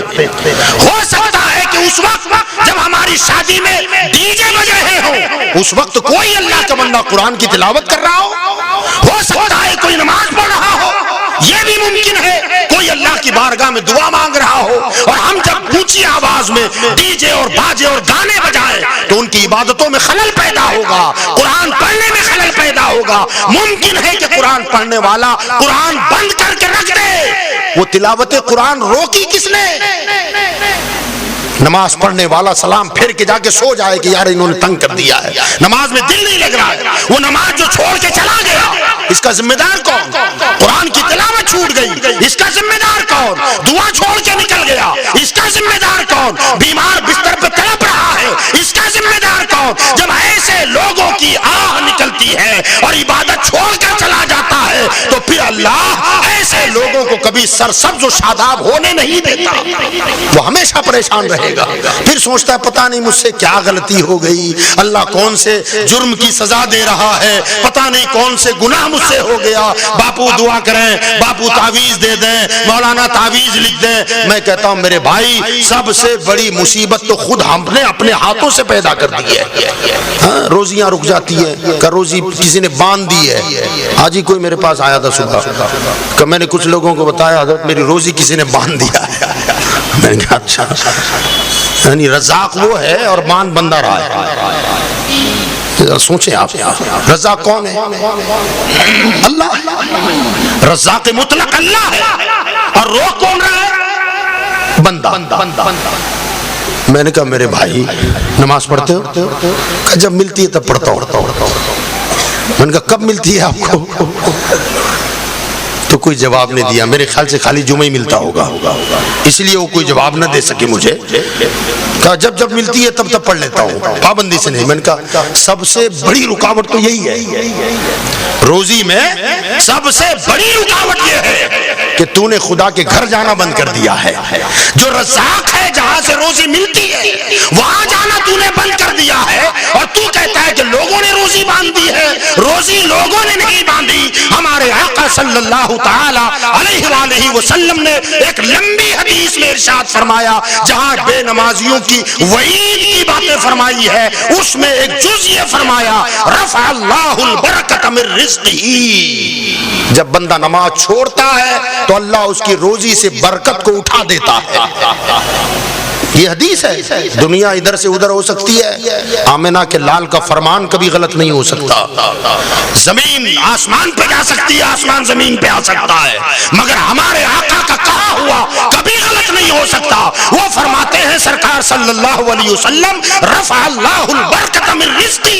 ہو سکتا ہے کہ اس وقت جب ہماری شادی میں ڈی جے بج رہے ہوں، اس وقت کوئی اللہ کا بندہ قرآن کی تلاوت کر رہا ہو سکتا ہے کوئی نماز پڑھ رہا ہو، یہ بھی ممکن ہے کوئی اللہ کی بارگاہ میں دعا مانگ رہا ہو، اور ہم جب اونچی آواز میں ڈی جے اور باجے اور گانے بجائیں تو ان کی عبادتوں میں خلل پیدا ہوگا، قرآن پڑھنے میں خلل پیدا ہوگا۔ ممکن ہے کہ قرآن پڑھنے والا قرآن بند کر کے رکھ دے۔ وہ تلاوت قرآن روکی کس نے؟ نماز پڑھنے والا سلام پھر کے جا کے سو جائے کہ یار انہوں نے تنگ کر دیا ہے، نماز میں دل نہیں لگ رہا ہے، وہ نماز جو چھوڑ کے چلا گیا اس کا ذمہ دار کون؟ قرآن کی تلاوت چھوٹ گئی، اس کا ذمہ دار کون؟ دعا چھوڑ کے نکل گیا، اس کا ذمہ دار کون؟ بیمار بستر پہ تڑپ رہا ہے، اس کا ذمہ دار کون؟ جب ایسے لوگوں کی آہ نکلتی ہے اور عبادت چھوڑ کر چلا جاتا ہے تو پھر اللہ ایسے لوگوں کو کبھی سرسبز و شاداب ہونے نہیں دیتا، وہ ہمیشہ پریشان رہے گا۔ پھر سوچتا ہے پتہ نہیں مجھ سے کیا غلطی ہو گئی، اللہ کون سے جرم کی سزا دے رہا ہے، پتہ نہیں کون سے گناہ مجھ سے ہو گیا۔ باپو دعا کریں، باپو تعویذ دے دیں، مولانا تعویذ لکھ دیں۔ میں کہتا ہوں میرے بھائی، سب سے بڑی مصیبت تو خود ہم نے اپنے ہاتھوں سے پیدا کر دی ہے۔ روزیاں رک جاتی ہیں کہ روزی کسی نے باندھ دی ہے۔ آج ہی کوئی میرے پاس آیا تھا صبح کہ میں نے کچھ لوگوں کو بتایا حضرت میری روزی کسی نے باندھ دیا ہے۔ میں نے کہا اچھا، یعنی رزاق وہ ہے اور مان بندہ رہا ہے۔ سوچیں آپ، رزاق کون ہے؟ اللہ، رزاق مطلق اللہ ہے، اور روک کون رہا ہے؟ بندہ۔ میں نے کہا میرے بھائی نماز پڑھتے ہو؟ کہا جب ملتی ہے تب پڑھتا ہوں۔ میں نے کہا کب ملتی ہے آپ کو؟ تو کوئی جواب نہیں دیا، میرے خیال سے خالی جمعہ ہی ملتا ہوگا، اس لیے وہ کوئی جواب نہ دے سکے مجھے۔ کہا جب جب ملتی ہے تب تب پڑھ لیتا ہوں، پابندی سے نہیں۔ میں نے کہا سب سے بڑی رکاوٹ تو یہی ہے، روزی میں سب سے بڑی رکاوٹ یہ ہے کہ تو نے خدا کے گھر جانا بند کر دیا ہے۔ جو رزاق ہے جہاں سے روزی ملتی ہے وہاں جانا تو نے بند کر دیا ہے، اور تو کہتا ہے کہ لوگوں نے روزی باندھ دی ہے۔ روزی لوگوں نے نہیں باندھی، ہمارے آقا صلی اللہ تعالی علیہ وآلہ وسلم نے ایک لمبی حدیث میں ارشاد فرمایا، جہاں بے نمازیوں کی وعید کی باتیں فرمائی ہے، اس میں ایک جز یہ فرمایا رفع اللہ البرکۃ من رزقہ۔ جب بندہ نماز چھوڑتا ہے تو اللہ اس کی روزی سے برکت کو اٹھا دیتا ہے۔ یہ حدیث ہے۔ دنیا ادھر سے ادھر ہو سکتی ہے، آمنہ کے لال کا فرمان کبھی غلط نہیں ہو سکتا، زمین آسمان پہ جا سکتی ہے، آسمان زمین پہ آ سکتا ہے، مگر ہمارے آقا کا کہا ہوا کبھی غلط نہیں ہو سکتا۔ وہ فرماتے ہیں سرکار صلی اللہ علیہ وسلم رفع اللہ البرکۃ من رزقہ۔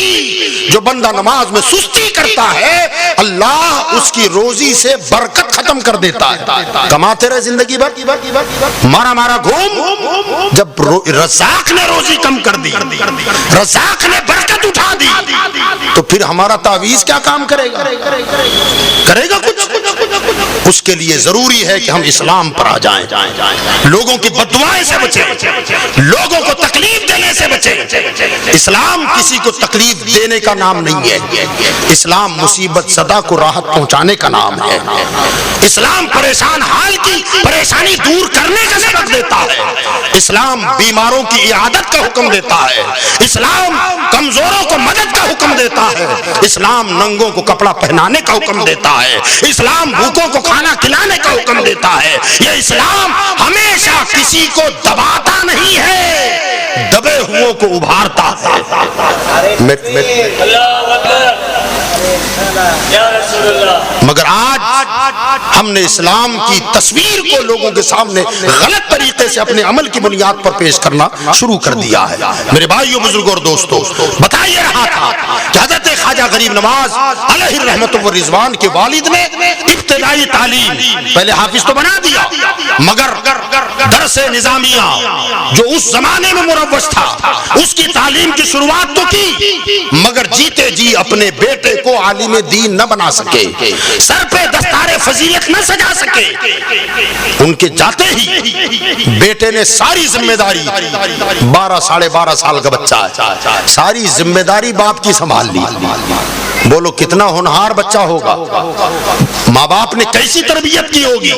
جو بندہ نماز میں سستی کرتا ہے اللہ اس کی روزی سے برکت ختم کر دیتا ہے۔ کماتے رہے زندگی بھر، مارا مارا گھوم، جب رزاق نے روزی کم کر دی، رزاق نے برکت اٹھا دی، تو پھر ہمارا تعویذ کیا کام کرے گا؟ کرے گا کچھ؟ اس کے لیے ضروری ہے کہ ہم اسلام پر آ جائیں، لوگوں کی بددعائیں سے بچیں، لوگوں کو تکلیف دینے سے بچیں۔ اسلام کسی کو تکلیف دینے کا نام نہیں ہے، اسلام مصیبت زدہ کو راحت پہنچانے کا نام ہے۔ اسلام پریشان حال کی پریشانی دور کرنے کا سبق دیتا ہے، اسلام بیماروں کی عیادت کا حکم دیتا ہے، اسلام کمزوروں کو مدد کا حکم دیتا ہے، اسلام ننگوں کو کپڑا پہنانے کا حکم دیتا ہے، اسلام بھوکوں کو کھانا کھلانے کا حکم دیتا ہے۔ یہ اسلام ہمیشہ کسی کو دباتا نہیں ہے، دبے ہوئوں کو ابھارتا ہے۔ مگر آج ہم نے اسلام کی تصویر کو لوگوں کے سامنے غلط طریقے سے اپنے عمل کی بنیاد پر پیش کرنا شروع کر دیا ہے۔ میرے بھائیوں، بزرگوں اور دوستوں، بتائیے رہا تھا کہ حضرت خواجہ غریب نواز علیہ الرحمت والرضوان کے والد نے ابتدائی تعلیم پہلے حافظ تو بنا دیا، مگر درس نظامیہ جو اس زمانے میں مروج تھا اس کی تعلیم کی شروعات تو کی، مگر جیتے جی اپنے بیٹے کو عالم دین نہ بنا سکے، سر پہ دستار فضیلت نہ سجا سکے، ان کے جاتے ہی بیٹے نے ساری ذمہ داری، 12 ساڑھے 12 سال کا بچہ ہے، ساری ذمہ داری باپ کی سنبھال لی۔ بولو کتنا ہونہار بچہ ہوگا، ماں باپ نے کیسی تربیت کی ہوگی،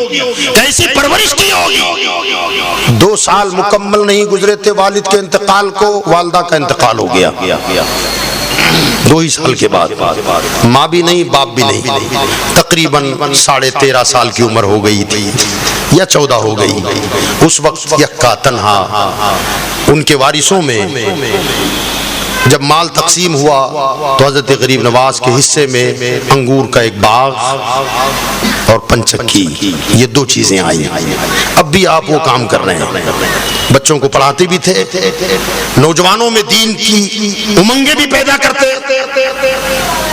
کیسی پرورش کی ہوگی۔ 2 سال مکمل نہیں گزرے تھے والد کے انتقال کو، والدہ کا انتقال ہو گیا 2 ہی سال کے بعد، ماں بھی نہیں باپ بھی نہیں، تقریباً 13.5 سال کی عمر ہو گئی تھی یا 14 ہو گئی۔ اس وقت یکا تنہا ان کے وارثوں میں جب مال تقسیم ہوا تو حضرت غریب نواز کے حصے میں انگور کا ایک باغ اور پنچکی، یہ 2 چیزیں آئی۔ اب بھی آپ وہ کام کر رہے ہیں، بچوں کو پڑھاتے بھی تھے، نوجوانوں میں دین کی امنگیں بھی پیدا کرتے،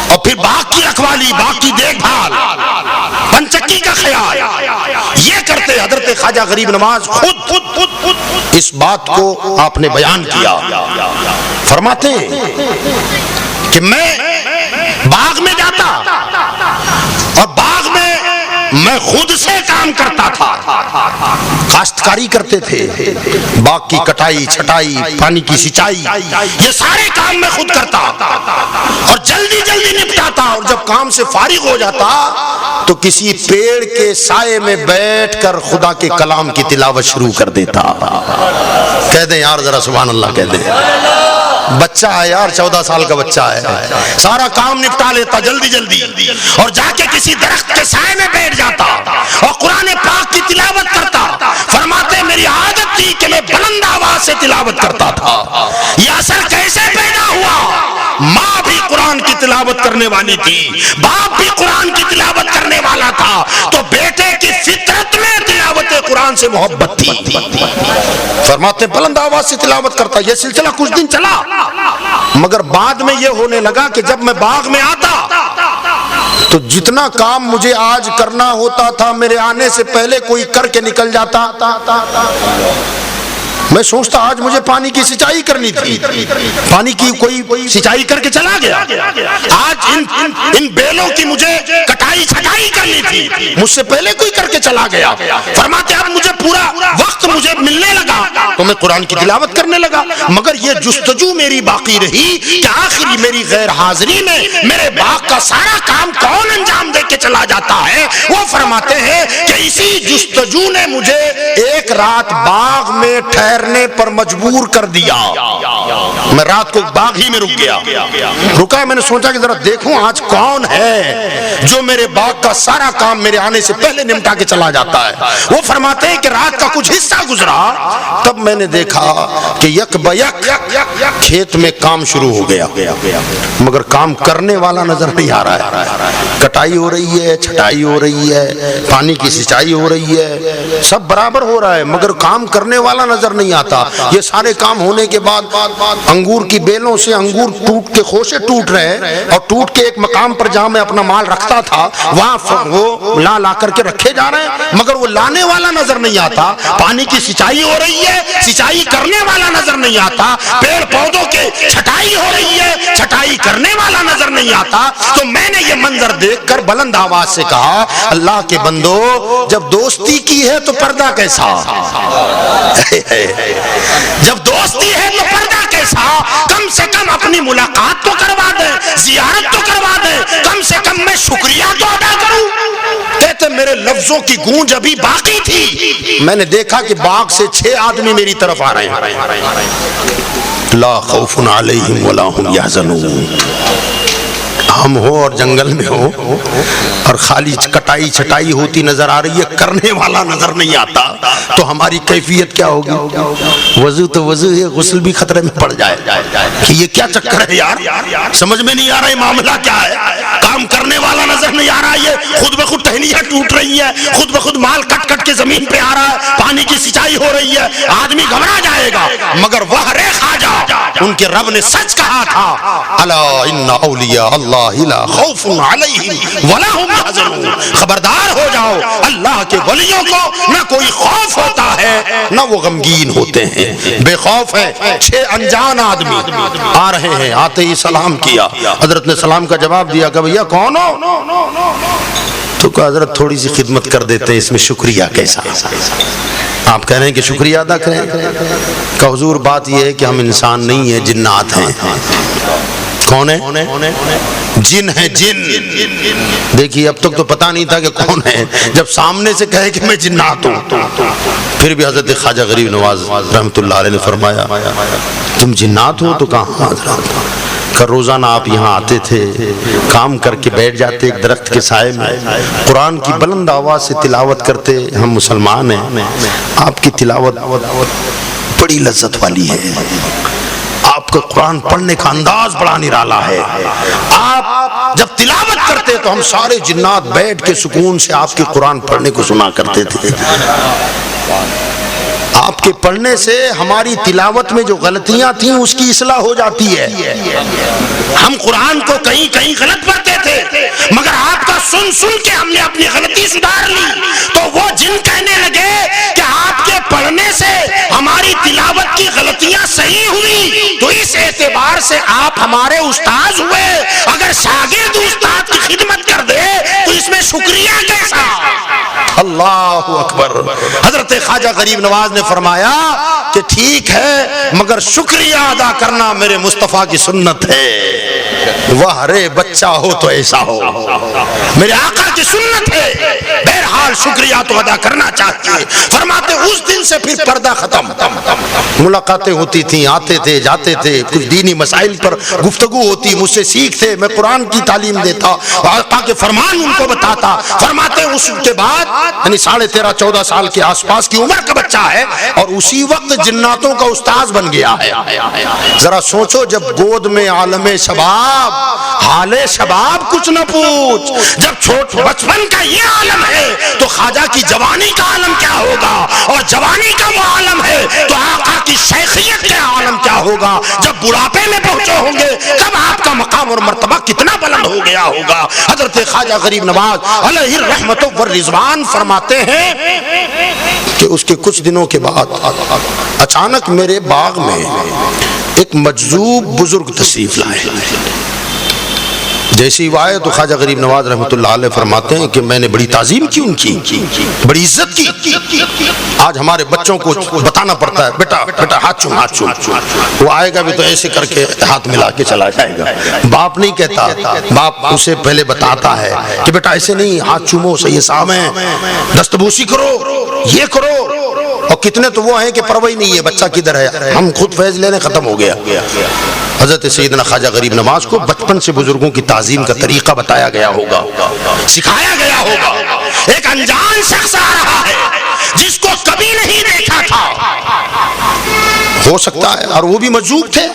اور پھر باغ کی رکھوالی، باغ کی دیکھ بھال، پنچکی کا خیال، یہ کرتے۔ حضرت خواجہ غریب نواز خود اس بات کو آپ نے بیان کیا، فرماتے ہیں کہ میں باغ میں جاتا اور باغ میں میں خود سے کام کرتا تھا، کاشتکاری کرتے تھے، باغ کی کٹائی چھٹائی، پانی کی سینچائی، یہ سارے کام میں خود کرتا اور جلدی جلدی نپٹاتا، اور جب کام سے فارغ ہو جاتا تو کسی پیڑ کے سائے میں بیٹھ کر خدا کے کلام کی تلاوت شروع کر دیتا۔ کہہ دیں یار ذرا سبحان اللہ کہہ دیں، بچہ ہے یار، 14 سال کا بچہ ہے، سارا کام نپٹا لیتا جلدی جلدی، اور جا کے کسی درخت کے سائے میں بیٹھ جاتا اور قرآن پاک کی تلاوت کرتا۔ فرماتے میری عادت تھی کہ میں بلند آواز سے تلاوت کرتا تھا۔ یہ اثر کیسے پیدا ہوا؟ ماں بھی قرآن کی تلاوت کرنے والی تھی، باپ بھی قرآن کی تلاوت کرنے والا تھا، تو بیٹے کی فطرت میں تلاوت قرآن سے محبت تھی۔ فرماتے بلند آواز سے تلاوت کرتا۔ یہ سلسلہ کچھ دن چلا، مگر بعد میں یہ ہونے لگا کہ جب میں باغ میں آتا تو جتنا کام مجھے آج کرنا ہوتا تھا میرے آنے سے پہلے کوئی کر کے نکل جاتا۔ میں سوچتا آج مجھے پانی کی سینچائی کرنی تھی، پانی کی کوئی سینچائی کر کے چلا گیا، آج ان بیلوں کی مجھے کٹائی چھٹائی کرنی تھی، مجھ سے پہلے کوئی کر کے چلا گیا۔ فرماتے اب مجھے پورا وقت مجھے ملنے لگا تو میں قرآن کی تلاوت کرنے لگا، مگر یہ جستجو میری باقی رہی کہ آخری میری غیر حاضری میں میرے باغ کا سارا کام کون انجام دے کے چلا جاتا ہے؟ وہ فرماتے ہیں کہ اسی جستجو نے مجھے ایک رات باغ میں ٹھہرنے پر مجبور کر دیا۔ میں رات کو باغ ہی میں رک گیا، رکا، میں نے سوچا کہ ذرا دیکھوں آج کون ہے جو میرے باغ کا سارا کام میرے آنے سے پہلے نمٹا کے چلا جاتا ہے۔ وہ فرماتے ہیں کہ رات کا کچھ حصہ گزرا، تب میں نے دیکھا کہ یک بیک کھیت میں کام شروع ہو گیا، مگر کام کرنے والا نظر نہیں آ رہا ہے۔ کٹائی ہو رہی ہے، چھٹائی ہو رہی ہے، پانی کی سینچائی ہو رہی ہے، سب برابر ہو رہا ہے، مگر کام کرنے والا نظر نہیں آتا۔ یہ سارے کام ہونے کے بعد انگور کی بیلوں سے انگور ٹوٹ کے خوشے ٹوٹ رہے، اور ٹوٹ کے ایک مقام پر جہاں میں اپنا مال رکھتا تھا وہاں وہ لا کر کے رکھے جا رہے ہیں، مگر وہ لانے والا نظر نہیں آتا۔ پانی کی سینچائی ہو رہی ہے، سینچائی کرنے والا نظر نہیں آتا۔ پیڑ پودوں کے چھٹائی ہو رہی ہے، چھٹائی کرنے والا نظر نہیں آتا۔ تو میں نے یہ منظر دیکھ کر بلند آواز سے کہا اللہ کے بندو، جب دوستی کی ہے تو پردہ کیسا؟ جب دوستی ہے تو پردہ کیسا؟ کم سے کم اپنی ملاقات تو کروا دیں، زیارت تو کروا دیں، کم سے کم میں شکریہ تو ادا کروں۔ کہتے میرے لفظوں کی گونج ابھی باقی تھی، میں نے دیکھا کہ باغ سے 6 آدمی میری طرف آ رہے ہیں۔ لا خوف علیہم ولا هم یحزنون۔ ہم ہو اور جنگل میں ہو اور خالی کٹائی چھٹائی ہوتی نظر آ رہی ہے، کرنے والا نظر نہیں آتا، تو ہماری کیفیت کیا ہوگی؟ وضو تو وضو ہے، غسل بھی خطرے میں پڑ جائے کہ یہ کیا چکر ہے یار، سمجھ میں نہیں آ رہا ہے معاملہ کیا ہے۔ کام کرنے والا نظر نہیں آ رہا, یہ خود بخود ٹہنیاں ٹوٹ رہی ہیں, خود بخود مال کٹ کٹ کے زمین پہ آ رہا ہے, پانی کی سینچائی ہو رہی ہے, آدمی گھبرا جائے گا. مگر وہ رے خواجہ, ان کے رب نے سچ کہا تھا, الا ان اولیاء اللہ لا خوف علیہم ولا هم يحزنون, خبردار ہو جاؤ, اللہ کے ولیوں کو نہ کوئی خوف ہوتا ہے نہ وہ غمگین ہوتے ہیں, بے خوف ہے. 6 انجان آدمی آ رہے ہیں, آتے ہی سلام کیا, حضرت نے سلام کا جواب دیا کہ بھیا کون ہو؟ تو کہا حضرت تھوڑی سی خدمت کر دیتے ہیں, اس میں شکریہ کیسا؟ آپ کہہ رہے ہیں کہ شکریہ ادا کریں. کہ حضور بات یہ ہے کہ ہم انسان نہیں ہیں, جنات ہیں. کون ہے؟ جن ہے, جن. دیکھیے اب تک تو پتا نہیں تھا کہ کون ہے, جب سامنے سے کہے کہ میں جنات ہوں. پھر بھی حضرت خواجہ غریب نواز رحمۃ اللہ علیہ نے فرمایا تم جنات ہو؟ تو کہاں حضرت, کہ روزانہ آپ یہاں آتے تھے, کام کر کے بیٹھ جاتے ایک درخت کے سائے میں, قرآن کی بلند آواز سے تلاوت کرتے. ہم مسلمان ہیں, آپ کی تلاوت بڑی لذت والی ہے, آپ کا قرآن پڑھنے کا انداز بڑا نرالا ہے. آپ جب تلاوت کرتے تو ہم سارے جنات بیٹھ کے سکون سے آپ کے قرآن پڑھنے کو سنا کرتے تھے. آپ کے پڑھنے سے ہماری تلاوت میں جو غلطیاں تھیں اس کی اصلاح ہو جاتی ہے. ہم قرآن کو کہیں کہیں غلط پڑھتے تھے, مگر آپ کا سن سن کے ہم نے اپنی غلطی سدھار لی. تو وہ جن کہنے لگے کہ آپ کے پڑھنے سے ہماری تلاوت کی غلطیاں صحیح ہوئی, تو اس اعتبار سے آپ ہمارے استاد ہوئے. اگر شاگرد استاد کی خدمت کر دے تو اس میں شکریہ کیسا؟ اللہ اکبر. حضرت خواجہ غریب نواز نے فرمایا کہ ٹھیک ہے, مگر شکریہ ادا کرنا میرے مصطفیٰ کی سنت ہے. واہ رے بچہ ہو تو ایسا ہو, میرے آقا کی سنت ہے. بہرحال شکریہ تو ادا کرنا چاہیے. فرماتے اس دن سے پھر پردہ ختم. ملاقاتیں ہوتی تھیں, آتے تھے جاتے تھے, کچھ دینی مسائل پر گفتگو ہوتی, مجھ سے سیکھتے, میں قرآن کی تعلیم دیتا, آقا کے فرمان ان کو بتاتا. فرماتے اس کے بعد یعنی 13.5-14 سال کے آس پاس کی عمر کا بچہ ہے, اور اسی وقت جناتوں کا استاذ بن گیا ہے. ذرا سوچو, جب گود میں عالم شباب, حال شباب کچھ نہ پوچھ, جب چھوٹ بچپن کا یہ عالم ہے تو خواجہ کی جوانی کا عالم کیا ہوگا, اور جوانی کا وہ عالم ہے تو آقا کی شیخیت کا عالم کیا ہوگا. جب بڑھاپے میں پہنچے ہوں گے تب آپ کا مقام اور مرتبہ کتنا بلند ہو گیا ہوگا. حضرت خواجہ غریب نواز علیہ الرحمت والرضوان فرماتے ہیں کہ اس کے کچھ دنوں کے بعد اچانک میرے باغ میں ایک مجذوب بزرگ تشریف لائے. جیسی وہ آئے تو خواجہ غریب نواز رحمۃ اللہ علیہ فرماتے ہیں کہ میں نے بڑی تعظیم کی, ان کی بڑی عزت کی. آج ہمارے بچوں کو بتانا پڑتا ہے بیٹا بیٹا ہاتھ چوم ہاتھ چوم. وہ آئے گا بھی تو ایسے کر کے ہاتھ ملا کے چلا جائے گا. باپ نہیں کہتا, باپ اسے پہلے بتاتا ہے کہ بیٹا ایسے نہیں, ہاتھ چومو, سید صاحب ہیں, دستبوسی کرو, یہ کرو. اور کتنے تو وہ ہیں کہ پرواہ نہیں ہے بچہ کدھر ہے, ہم خود فیض لینے ختم ہو گیا. حضرت سیدنا خواجہ غریب نواز کو بچپن سے بزرگوں کی تعظیم کا طریقہ بتایا گیا ہوگا, سکھایا گیا ہوگا. ایک انجان شخص آ رہا ہے جس کو کبھی نہیں دیکھا تھا, ہو سکتا ہے, اور وہ بھی مجذوب تھے,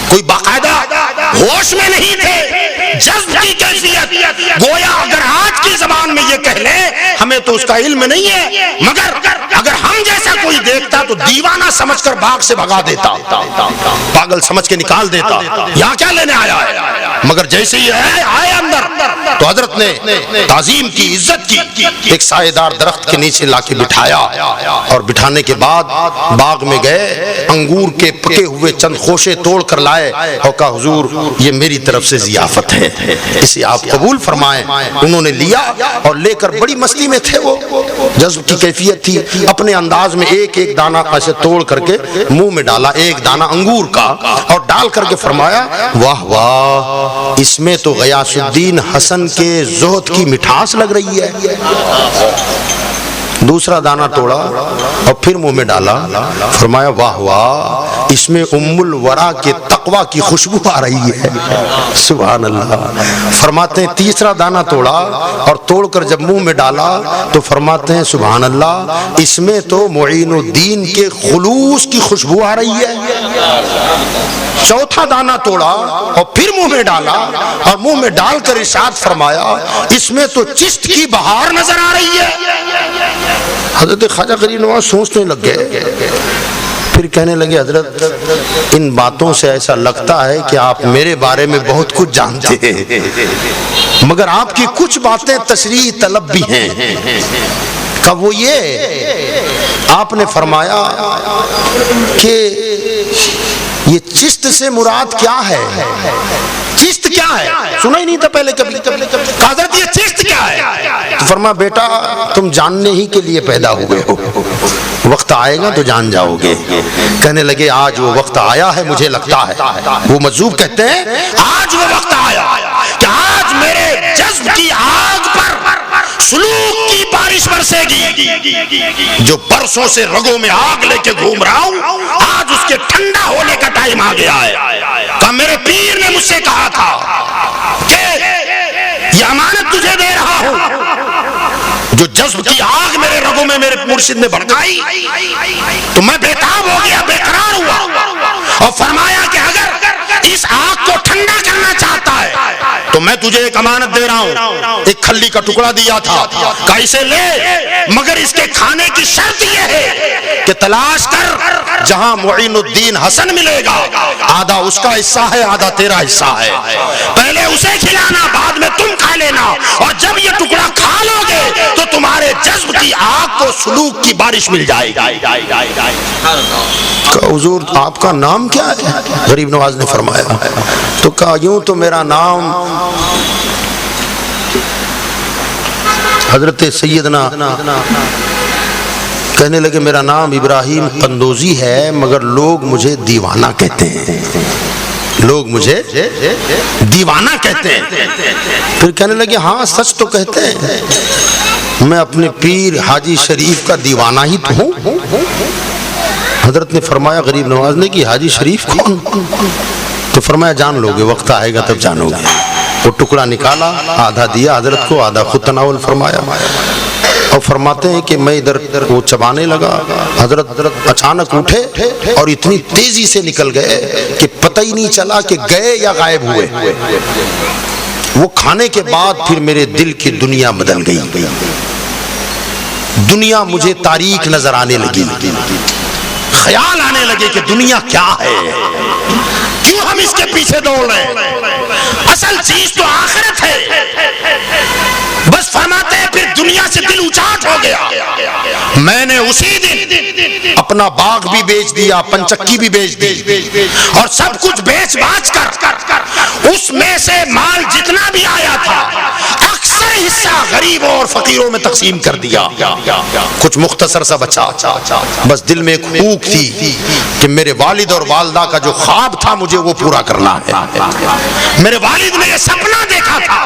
کوئی باقاعدہ ہوش میں نہیں تھے, جذب کی کیفیت. گویا اگر آج کی زبان میں یہ کہہ لیں, ہمیں تو اس کا علم نہیں ہے, مگر اگر ہم جیسا کوئی دیکھتا تو دیوانہ سمجھ کر باغ سے بھگا دیتا, پاگل سمجھ کے نکال دیتا, یہاں کیا لینے آیا ہے. مگر جیسے ہی آئے اندر تو حضرت نے تعظیم کی, عزت کی, ایک سائے دار درخت کے نیچے لا کے بٹھایا, اور بٹھانے کے بعد باغ میں گئے, انگور کے پکے ہوئے چند خوشے توڑ کر لائے, اور کہا حضور یہ میری طرف سے ضیافت ہے, اسے آپ قبول فرمائیں. انہوں نے لیا اور لے کر, بڑی مستی میں تھے وہ, جذب کی کیفیت تھی, اپنے انداز میں ایک ایک دانہ ایسے توڑ کر کے منہ میں ڈالا, ایک دانہ انگور کا, اور ڈال کر کے فرمایا واہ واہ, اس میں تو غیاث الدین حسن کے زہد کی مٹھاس لگ رہی ہے. دوسرا دانہ توڑا اور پھر منہ میں ڈالا, فرمایا واہ واہ, اس میں ام الورا کے تقویٰ کی خوشبو آ رہی ہے. سبحان اللہ. فرماتے ہیں تیسرا دانہ توڑا اور توڑ کر جب منہ میں ڈالا تو فرماتے ہیں سبحان اللہ اس میں تو معین الدین کے خلوص کی خوشبو آ رہی ہے. چوتھا دانہ توڑا اور پھر منہ میں ڈالا اور منہ میں ڈال کر ارشاد فرمایا اس میں تو چشت کی بہار نظر آ رہی ہے. حضرت خواجہ غریب نواز سوچنے لگ گئے. پھر کہنے لگے حضرت ان باتوں سے ایسا لگتا ہے کہ آپ میرے بارے میں بہت کچھ جانتے ہیں مگر آپ کی کچھ باتیں تشریح طلب بھی ہیں. کہ وہ یہ آپ نے فرمایا کہ یہ چشت سے مراد کیا ہے. چشت کیا ہے سنا ہی نہیں تھا پہلے کبھی. حضرت یہ چشت کیا ہے تو فرمایا بیٹا تم جاننے ہی کے لیے پیدا ہوئے ہو وقت آئے گا تو جان جاؤ گے. کہنے لگے آج وہ وقت آیا ہے مجھے لگتا ہے. وہ مجذوب کہتے ہیں آج وہ وقت آیا کہ آج میرے جذب کی آگ پر سلوک کی بارش برسے گی. جو برسوں سے رگوں میں آگ لے کے گھوم رہا ہوں آج اس کے ٹھنڈا ہونے کا ٹائم آ گیا ہے. کہ میرے پیر نے مجھ سے کہا تھا کہ یہ امانت تجھے دے رہا ہوں. جو جذب کی آگ میرے رگوں میں میرے مرشد نے بھڑکائی تو میں بےتاب ہو گیا بےقرار ہوا اور فرمایا کہ اگر اس آگ کو ٹھنڈا کرنا چاہتا ہے تو میں تجھے ایک امانت دے رہا ہوں. ایک کھلی کا ٹکڑا دیا تھا کہ اسے لے مگر اس کے کھانے کی شرط یہ ہے کہ تلاش کر جہاں معین الدین حسن ملے گا آدھا اس کا حصہ ہے آدھا تیرا حصہ ہے. پہلے اسے کھلانا بعد میں تم کھا لینا اور جب یہ ٹکڑا کھا لو گے تو تمہارے جذب کی آگ کو سلوک کی بارش مل جائے گی. حضور آپ کا نام کیا ہے غریب نواز نے فرمایا تو کہا یوں تو میرا نام حضرت سیدنا کہنے لگے میرا نام ابراہیم قندوزی ہے مگر لوگ مجھے دیوانہ کہتے ہیں. لوگ مجھے دیوانہ کہتے ہیں. پھر کہنے لگے ہاں سچ تو کہتے ہیں میں اپنے پیر حاجی شریف کا دیوانہ ہی تو ہوں. حضرت نے فرمایا غریب نواز نے کہ حاجی شریف کون تو فرمایا جان لو گے وقت آئے گا تب جانو گے. وہ ٹکڑا نکالا آدھا دیا حضرت کو آدھا خود تناول فرمایا اور فرماتے ہیں کہ میں ادھر وہ چبانے لگا حضرت اچانک اٹھے اور اتنی تیزی سے نکل گئے کہ پتہ ہی نہیں چلا کہ گئے یا غائب ہوئے. وہ کھانے کے بعد پھر میرے دل کی دنیا بدل گئی. دنیا مجھے تاریک نظر آنے لگی. خیال آنے لگے کہ دنیا کیا ہے کیوں ہم اس کے پیچھے دوڑ رہے ہیں. اصل چیز تو آخرت ہے. بس فرماتے ہیں پھر دنیا سے دل اچاٹ ہو گیا. میں نے اسی دن اپنا باغ بھی بیچ دیا پنچکی بھی بیچ دی اور سب کچھ بیچ باچ کر اس میں سے مال جتنا بھی آیا تھا اکثر حصہ غریبوں اور فقیروں میں تقسیم کر دیا. کچھ مختصر سا بچا. بس دل میں ایک بھوک تھی کہ میرے والد اور والدہ کا جو خواب تھا مجھے وہ پورا کرنا ہے. میرے والد نے یہ سپنا دیکھا تھا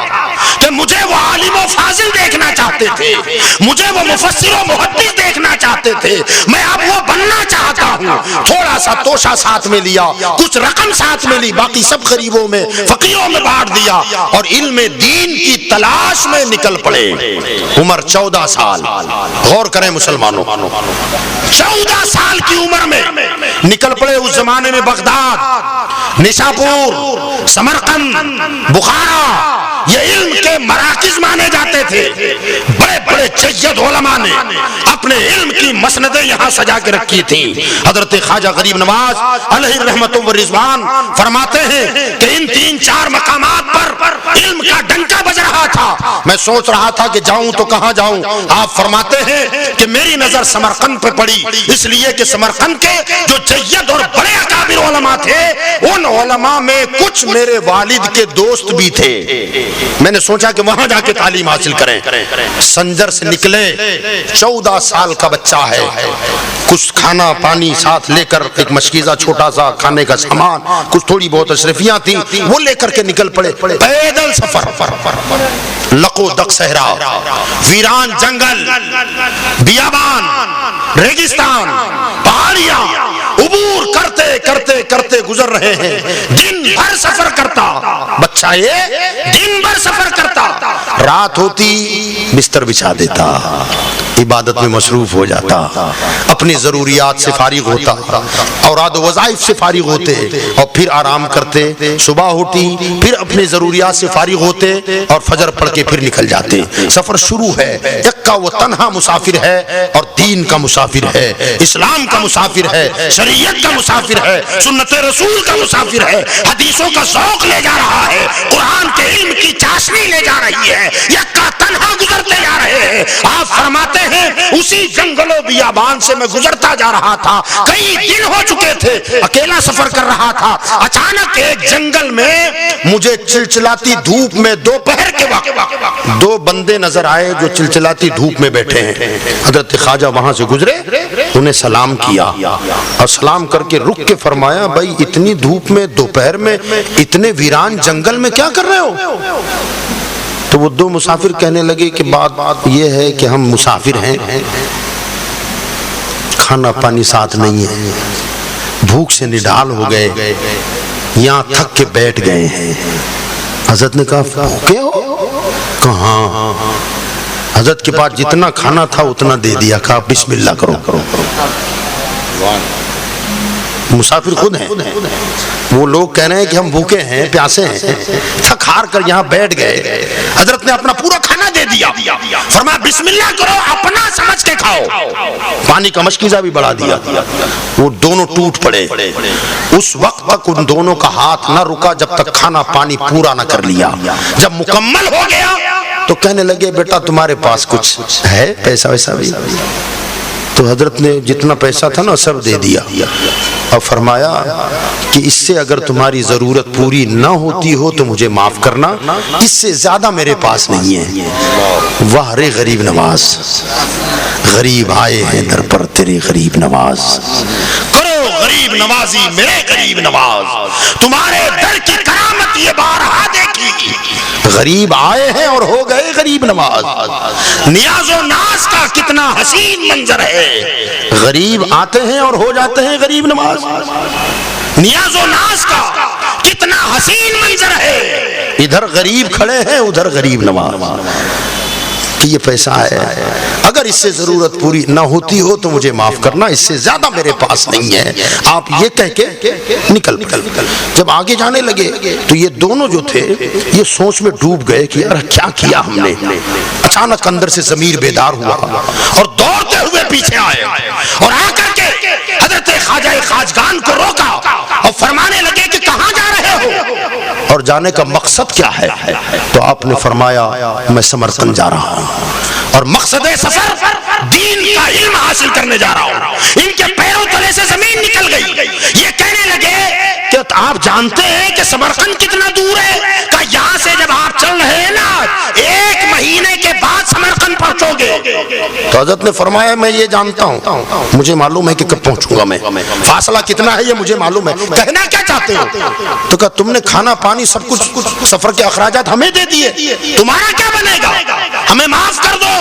کہ مجھے وہ عالم و فاضل دیکھنا چاہتے تھے مجھے وہ مفسر و محدث دیکھنا چاہتے تھے. میں اب وہ بننا چاہتا ہوں. تھوڑا سا توشہ ساتھ میں لیا کچھ رقم ساتھ میں لی باقی سب غریبوں میں فقیروں میں بانٹ دیا اور علم دین کی تلاش میں نکل پڑے. عمر 14 سال. غور کریں مسلمانوں 14 سال کی عمر میں نکل پڑے. اس زمانے میں بغداد نشاپور سمرقند بخارا یہ علم کے مراکز مانے جاتے تھے. بڑے بڑے جید علماء نے اپنے علم کی مسندیں یہاں سجا کے رکھی تھیں. حضرت خواجہ غریب نواز علیہ رحمت و رضوان فرماتے ہیں کہ ان 3-4 مقامات پر علم کا ڈنکا بج رہا تھا. میں سوچ رہا تھا کہ جاؤں تو کہاں جاؤں. آپ فرماتے ہیں کہ میری نظر سمرقند پہ پڑی اس لیے کہ سمرقند کے جو جید اور بڑے اکابر علماء تھے ان علماء میں کچھ میرے والد کے دوست بھی تھے. میں نے سوچا کہ وہاں جا کے تعلیم حاصل کریں. سنجر سے نکلے 14 سال کا بچہ ہے. کچھ کھانا پانی ساتھ لے کر ایک مشکیزہ چھوٹا سا کھانے کا سامان کچھ تھوڑی بہت اشرفیاں تھیں وہ لے کر کے نکل پڑے. پیدل پیدل سفر، لقو دق صحرا، ویران جنگل، بیابان، ریگستان، پہاڑیاں عبور کرتے کرتے کرتے گزر رہے ہیں. دن بھر سفر کرتا بچہ، یہ دن بھر سفر کرتا، رات ہوتی بستر بچھا دیتا، عبادت میں مصروف ہو جاتا، اپنی ضروریات سے فارغ ہوتا، اوراد و وظائف سے فارغ ہوتے اور پھر آرام کرتے. صبح ہوتی پھر اپنی ضروریات سے فارغ ہوتے اور فجر پڑھ کے پھر نکل جاتے. سفر شروع ہے. یکا وہ تنہا مسافر ہے اور دین کا مسافر ہے، اسلام کا مسافر ہے، شریعت کا مسافر ہے، سنت رسول کا مسافر ہے، حدیثوں کا ذوق لے جا رہا ہے، قرآن کے علم کی چاشنی لے جا رہی ہے. یکا تنہا گزرتے جا رہے ہیں. آپ فرماتے ہیں اسی جنگل و بیابان سے میں گزرتا جا رہا تھا، کئی دن ہو چکے تھے، اکیلا سفر کر رہا تھا. اچانک ایک جنگل میں مجھے چلچلاتی دھوپ میں دوپہر کے وقت دو بندے نظر آئے جو چلچلاتی دھوپ میں بیٹھے ہیں. حضرت خواجہ وہاں سے گزرے، انہیں سلام کیا اور سلام کر کے رک کے فرمایا بھائی اتنی دھوپ میں دوپہر میں اتنے ویران جنگل میں کیا کر رہے ہو؟ تو وہ دو مسافر کہنے لگے کہ بات یہ ہے کہ ہم مسافر ہیں، کھانا پانی ساتھ نہیں ہے، بھوک سے نڈال ہو گئے، یہاں تھک کے بیٹھ گئے ہیں. حضرت نے کہا بھوکے ہو؟ کہاں؟ حضرت کے پاس جتنا کھانا تھا اتنا دے دیا، کہا بسم اللہ کرو. مسافر خود ہیں، وہ لوگ کہہ رہے ہیں کہ ہم بھوکے ہیں، پیاسے ہیں، تھک ہار کر یہاں بیٹھ گئے. حضرت نے اپنا پورا کھانا دے دیا، فرمایا بسم اللہ کرو، اپنا سمجھ کے کھاؤ. پانی کا مشکیزہ بھی بڑھا دیا. وہ دونوں ٹوٹ پڑے. اس وقت تک ان دونوں کا ہاتھ نہ رکا جب تک کھانا پانی پورا نہ کر لیا. جب مکمل ہو گیا تو کہنے لگے بیٹا تمہارے پاس کچھ ہے پیسہ ویسا بھی؟ تو حضرت نے جتنا پیسہ تھا نا سب دے دیا اور فرمایا کہ اس سے اگر تمہاری ضرورت پوری نہ ہوتی ہو تو مجھے معاف کرنا، اس سے زیادہ میرے پاس نہیں ہے. واہ رے غریب نواز، غریب آئے ہیں در پر تیرے غریب نواز. کرو غریب نوازی میرے غریب نواز، تمہارے در کی کرامت یہ بارہا دیکھی. غریب آئے ہیں اور ہو گئے غریب نواز. نیاز و ناز کا کتنا حسین منظر ہے، غریب آتے ہیں اور ہو جاتے ہیں غریب نواز. نیاز و ناز کا کتنا حسین منظر ہے، ادھر غریب کھڑے ہیں ادھر غریب نواز. کہ یہ پیسہ ہے، اگر اس سے ضرورت پوری نہ ہوتی ہو تو مجھے معاف کرنا، اس سے زیادہ میرے پاس نہیں ہے. آپ یہ کہہ کے نکل. جب آگے جانے لگے تو یہ دونوں جو تھے یہ سوچ میں ڈوب گئے کہ یار کیا کیا ہم نے. اچانک اندر سے ضمیر بیدار ہوا اور دوڑتے ہوئے پیچھے آئے اور آ کر کے حضرت خواجہ خواجگان کو روکا اور فرمانے لگے کہ کہاں جا رہے ہو اور جانے کا مقصد کیا ہے؟ تو آپ نے فرمایا میں سمرقند جا رہا ہوں اور مقصد سفر دین کا علم حاصل کرنے جا رہا ہوں. ان کے پیروں تلے سے زمین نکل گئی. یہ کہنے لگے کہ آپ جانتے ہیں کہ سمرقند کتنا دور ہے؟ کہ یہاں سے جب آپ چل رہے ہیں نا 1 مہینے کے بعد سمرقند پہنچو گے. تو حضرت نے فرمایا میں یہ جانتا ہوں، مجھے معلوم ہے کہ کب پہنچوں گا میں، فاصلہ کتنا ہے یہ مجھے معلوم ہے. کہنا کیا چاہتے ہو؟ تو کہا تم نے کھانا پانی سب کچھ سفر کے اخراجات ہمیں دے دیے، تمہارا کیا بنے گا؟ ہمیں معاف کر دو،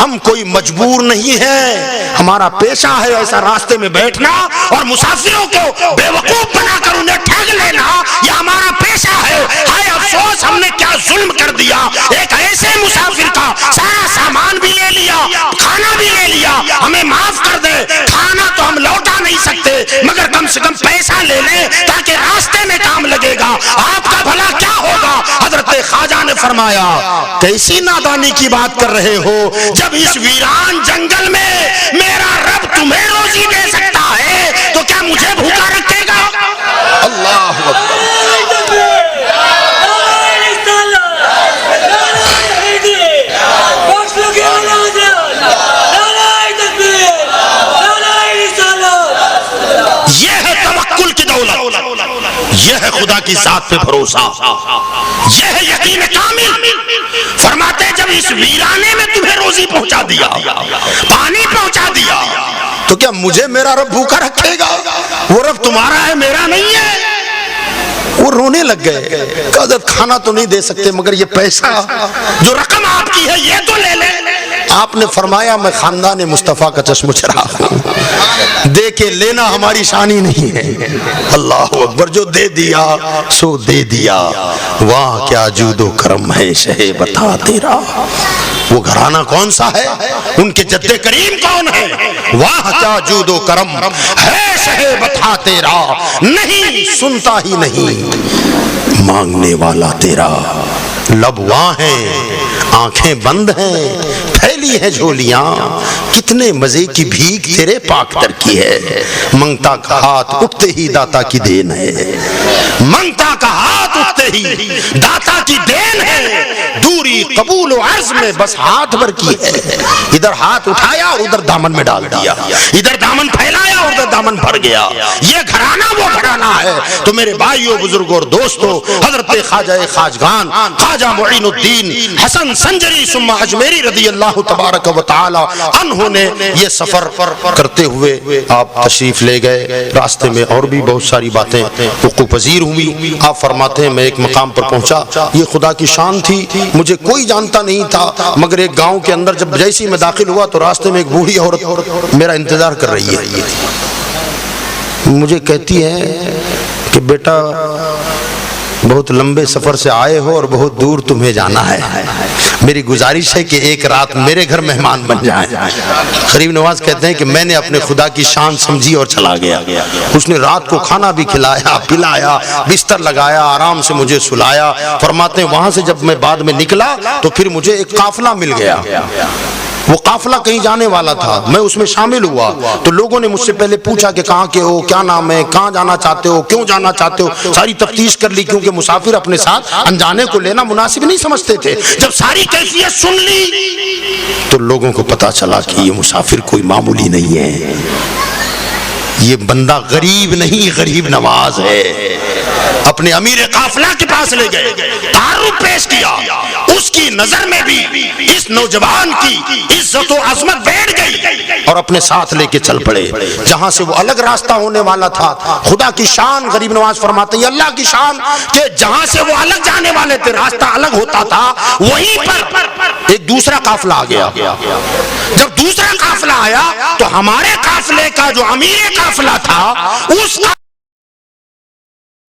ہم کوئی مجبور نہیں ہے، ہمارا پیشہ ہے ایسا راستے میں بیٹھنا اور مسافروں کو بے وقوف بنا کر انہیں ٹھگ لینا، یہ ہمارا پیشہ ہے. ہائے افسوس ہم نے کیا ظلم کر دیا، ایک ایسے مسافر کا سارا سامان بھی لے لیا، کھانا بھی لے لیا. ہمیں معاف کر دے، کھانا تو ہم لوٹا نہیں سکتے مگر کم سے کم پیسہ لے لیں تاکہ راستے میں کام لگے گا، آپ کا بھلا کیا ہوگا. حضرت خواجہ نے فرمایا کیسی نادانی کی بات کر رہے ہو، جب اس ویران جنگل میں میرا رب تمہیں روزی دے سکتا ہے تو کیا مجھے بھوکا رکھے گا؟ اللہ اکبر. یہ ہے توکل کی دولت، یہ ہے خدا کی ذات پہ بھروسہ، یہ ہے یقین کامل. فرماتے جب اس ویرانے میں تمہیں روزی پہنچا دیا، پانی پہنچا دیا، تو کیا مجھے میرا رب بھوکا رکھے گا؟ وہ رب تمہارا ہے میرا نہیں ہے. وہ رونے لگ گئے، کہا حضرت کھانا تو نہیں دے سکتے مگر یہ پیسہ جو رقم آپ کی ہے یہ تو لے لیں۔ آپ نے فرمایا میں خاندان مصطفیٰ کا چشم چراغ ہوں، دے کے لینا ہماری شان ہی نہیں ہے۔ اللہ اکبر، جو دے دیا سو دے دیا، واہ کیا جود و کرم ہے شہ بتا تیرا۔ وہ گھرانہ کون سا ہے، ان کے جد کریم کون ہے، واہ کیا جود و کرم ہے شہ بتا تیرا، نہیں سنتا ہی نہیں مانگنے والا تیرا۔ لب واں ہیں آنکھیں بند ہیں پھیلی ہیں جھولیاں، کتنے مزے کی بھیک تیرے پاک در کی ہے، منگتا کا ہاتھ اٹھتے ہی داتا کی دین ہے، منگتا کا ہاتھ اٹھتے ہی داتا کی دین ہے، دوری قبول و عرض میں بس ہاتھ بھر کی ہے۔ ادھر ہاتھ اٹھایا اور ادھر دامن میں ڈال دیا، ادھر دامن پھیلایا اور ادھر دامن بھر گیا۔ یہ گھرانہ وہ گھرانہ ہے تو میرے بھائیوں بزرگوں اور دوستوں، حضرت خواجہ خواجگان خواجہ معین الدین حسن سنجری ثم اجمیری رضی اللہ تبارک و تعالی عنہ نے یہ سفر کرتے ہوئے آپ تشریف لے گئے۔ راستے میں اور بھی بہت ساری باتیں وقوع پذیر ہوئی۔ آپ فرماتے ہیں میں ایک مقام پر پہنچا، یہ خدا کی شان تھی، مجھے کوئی جانتا نہیں تھا مگر ایک گاؤں کے اندر جب جیسے میں داخل ہوا تو راستے میں ایک بوڑھی عورت میرا انتظار کر رہی ہے، مجھے کہتی ہے کہ بیٹا بہت لمبے سفر سے آئے ہو اور بہت دور تمہیں جانا ہے، میری گزارش ہے کہ ایک رات میرے گھر مہمان بن جائیں۔ غریب نواز کہتے ہیں کہ میں نے اپنے خدا کی شان سمجھی اور چلا گیا۔ اس نے رات کو کھانا بھی کھلایا پلایا، بستر لگایا، آرام سے مجھے سلایا۔ فرماتے ہیں وہاں سے جب میں بعد میں نکلا تو پھر مجھے ایک قافلہ مل گیا، وہ قافلہ کہیں جانے والا تھا، میں اس میں شامل ہوا تو لوگوں نے مجھ سے پہلے پوچھا کہ کہاں کے ہو، کیا نام ہے، کہاں جانا چاہتے ہو، کیوں جانا چاہتے ہو، ساری تفتیش کر لی کیونکہ مسافر اپنے ساتھ انجانے کو لینا مناسب نہیں سمجھتے تھے۔ جب ساری کیفیت سن لی تو لوگوں کو پتا چلا کہ یہ مسافر کوئی معمولی نہیں ہے، یہ بندہ غریب نہیں غریب نواز ہے۔ اپنے امیر قافلہ کے پاس لے گئے، تعارف پیش کیا، اس کی نظر میں بھی اس نوجوان کی عزت و عظمت بیٹھ گئی اور اپنے ساتھ لے کے چل پڑے۔ جہاں سے وہ الگ راستہ ہونے والا تھا، خدا کی شان، غریب نواز فرماتے ہیں اللہ کی شان کہ جہاں سے وہ الگ جانے والے تھے راستہ الگ ہوتا تھا، وہیں پر ایک دوسرا قافلہ آ گیا۔ جب دوسرا قافلہ آیا تو ہمارے قافلے کا جو امیر قافلہ تھا اس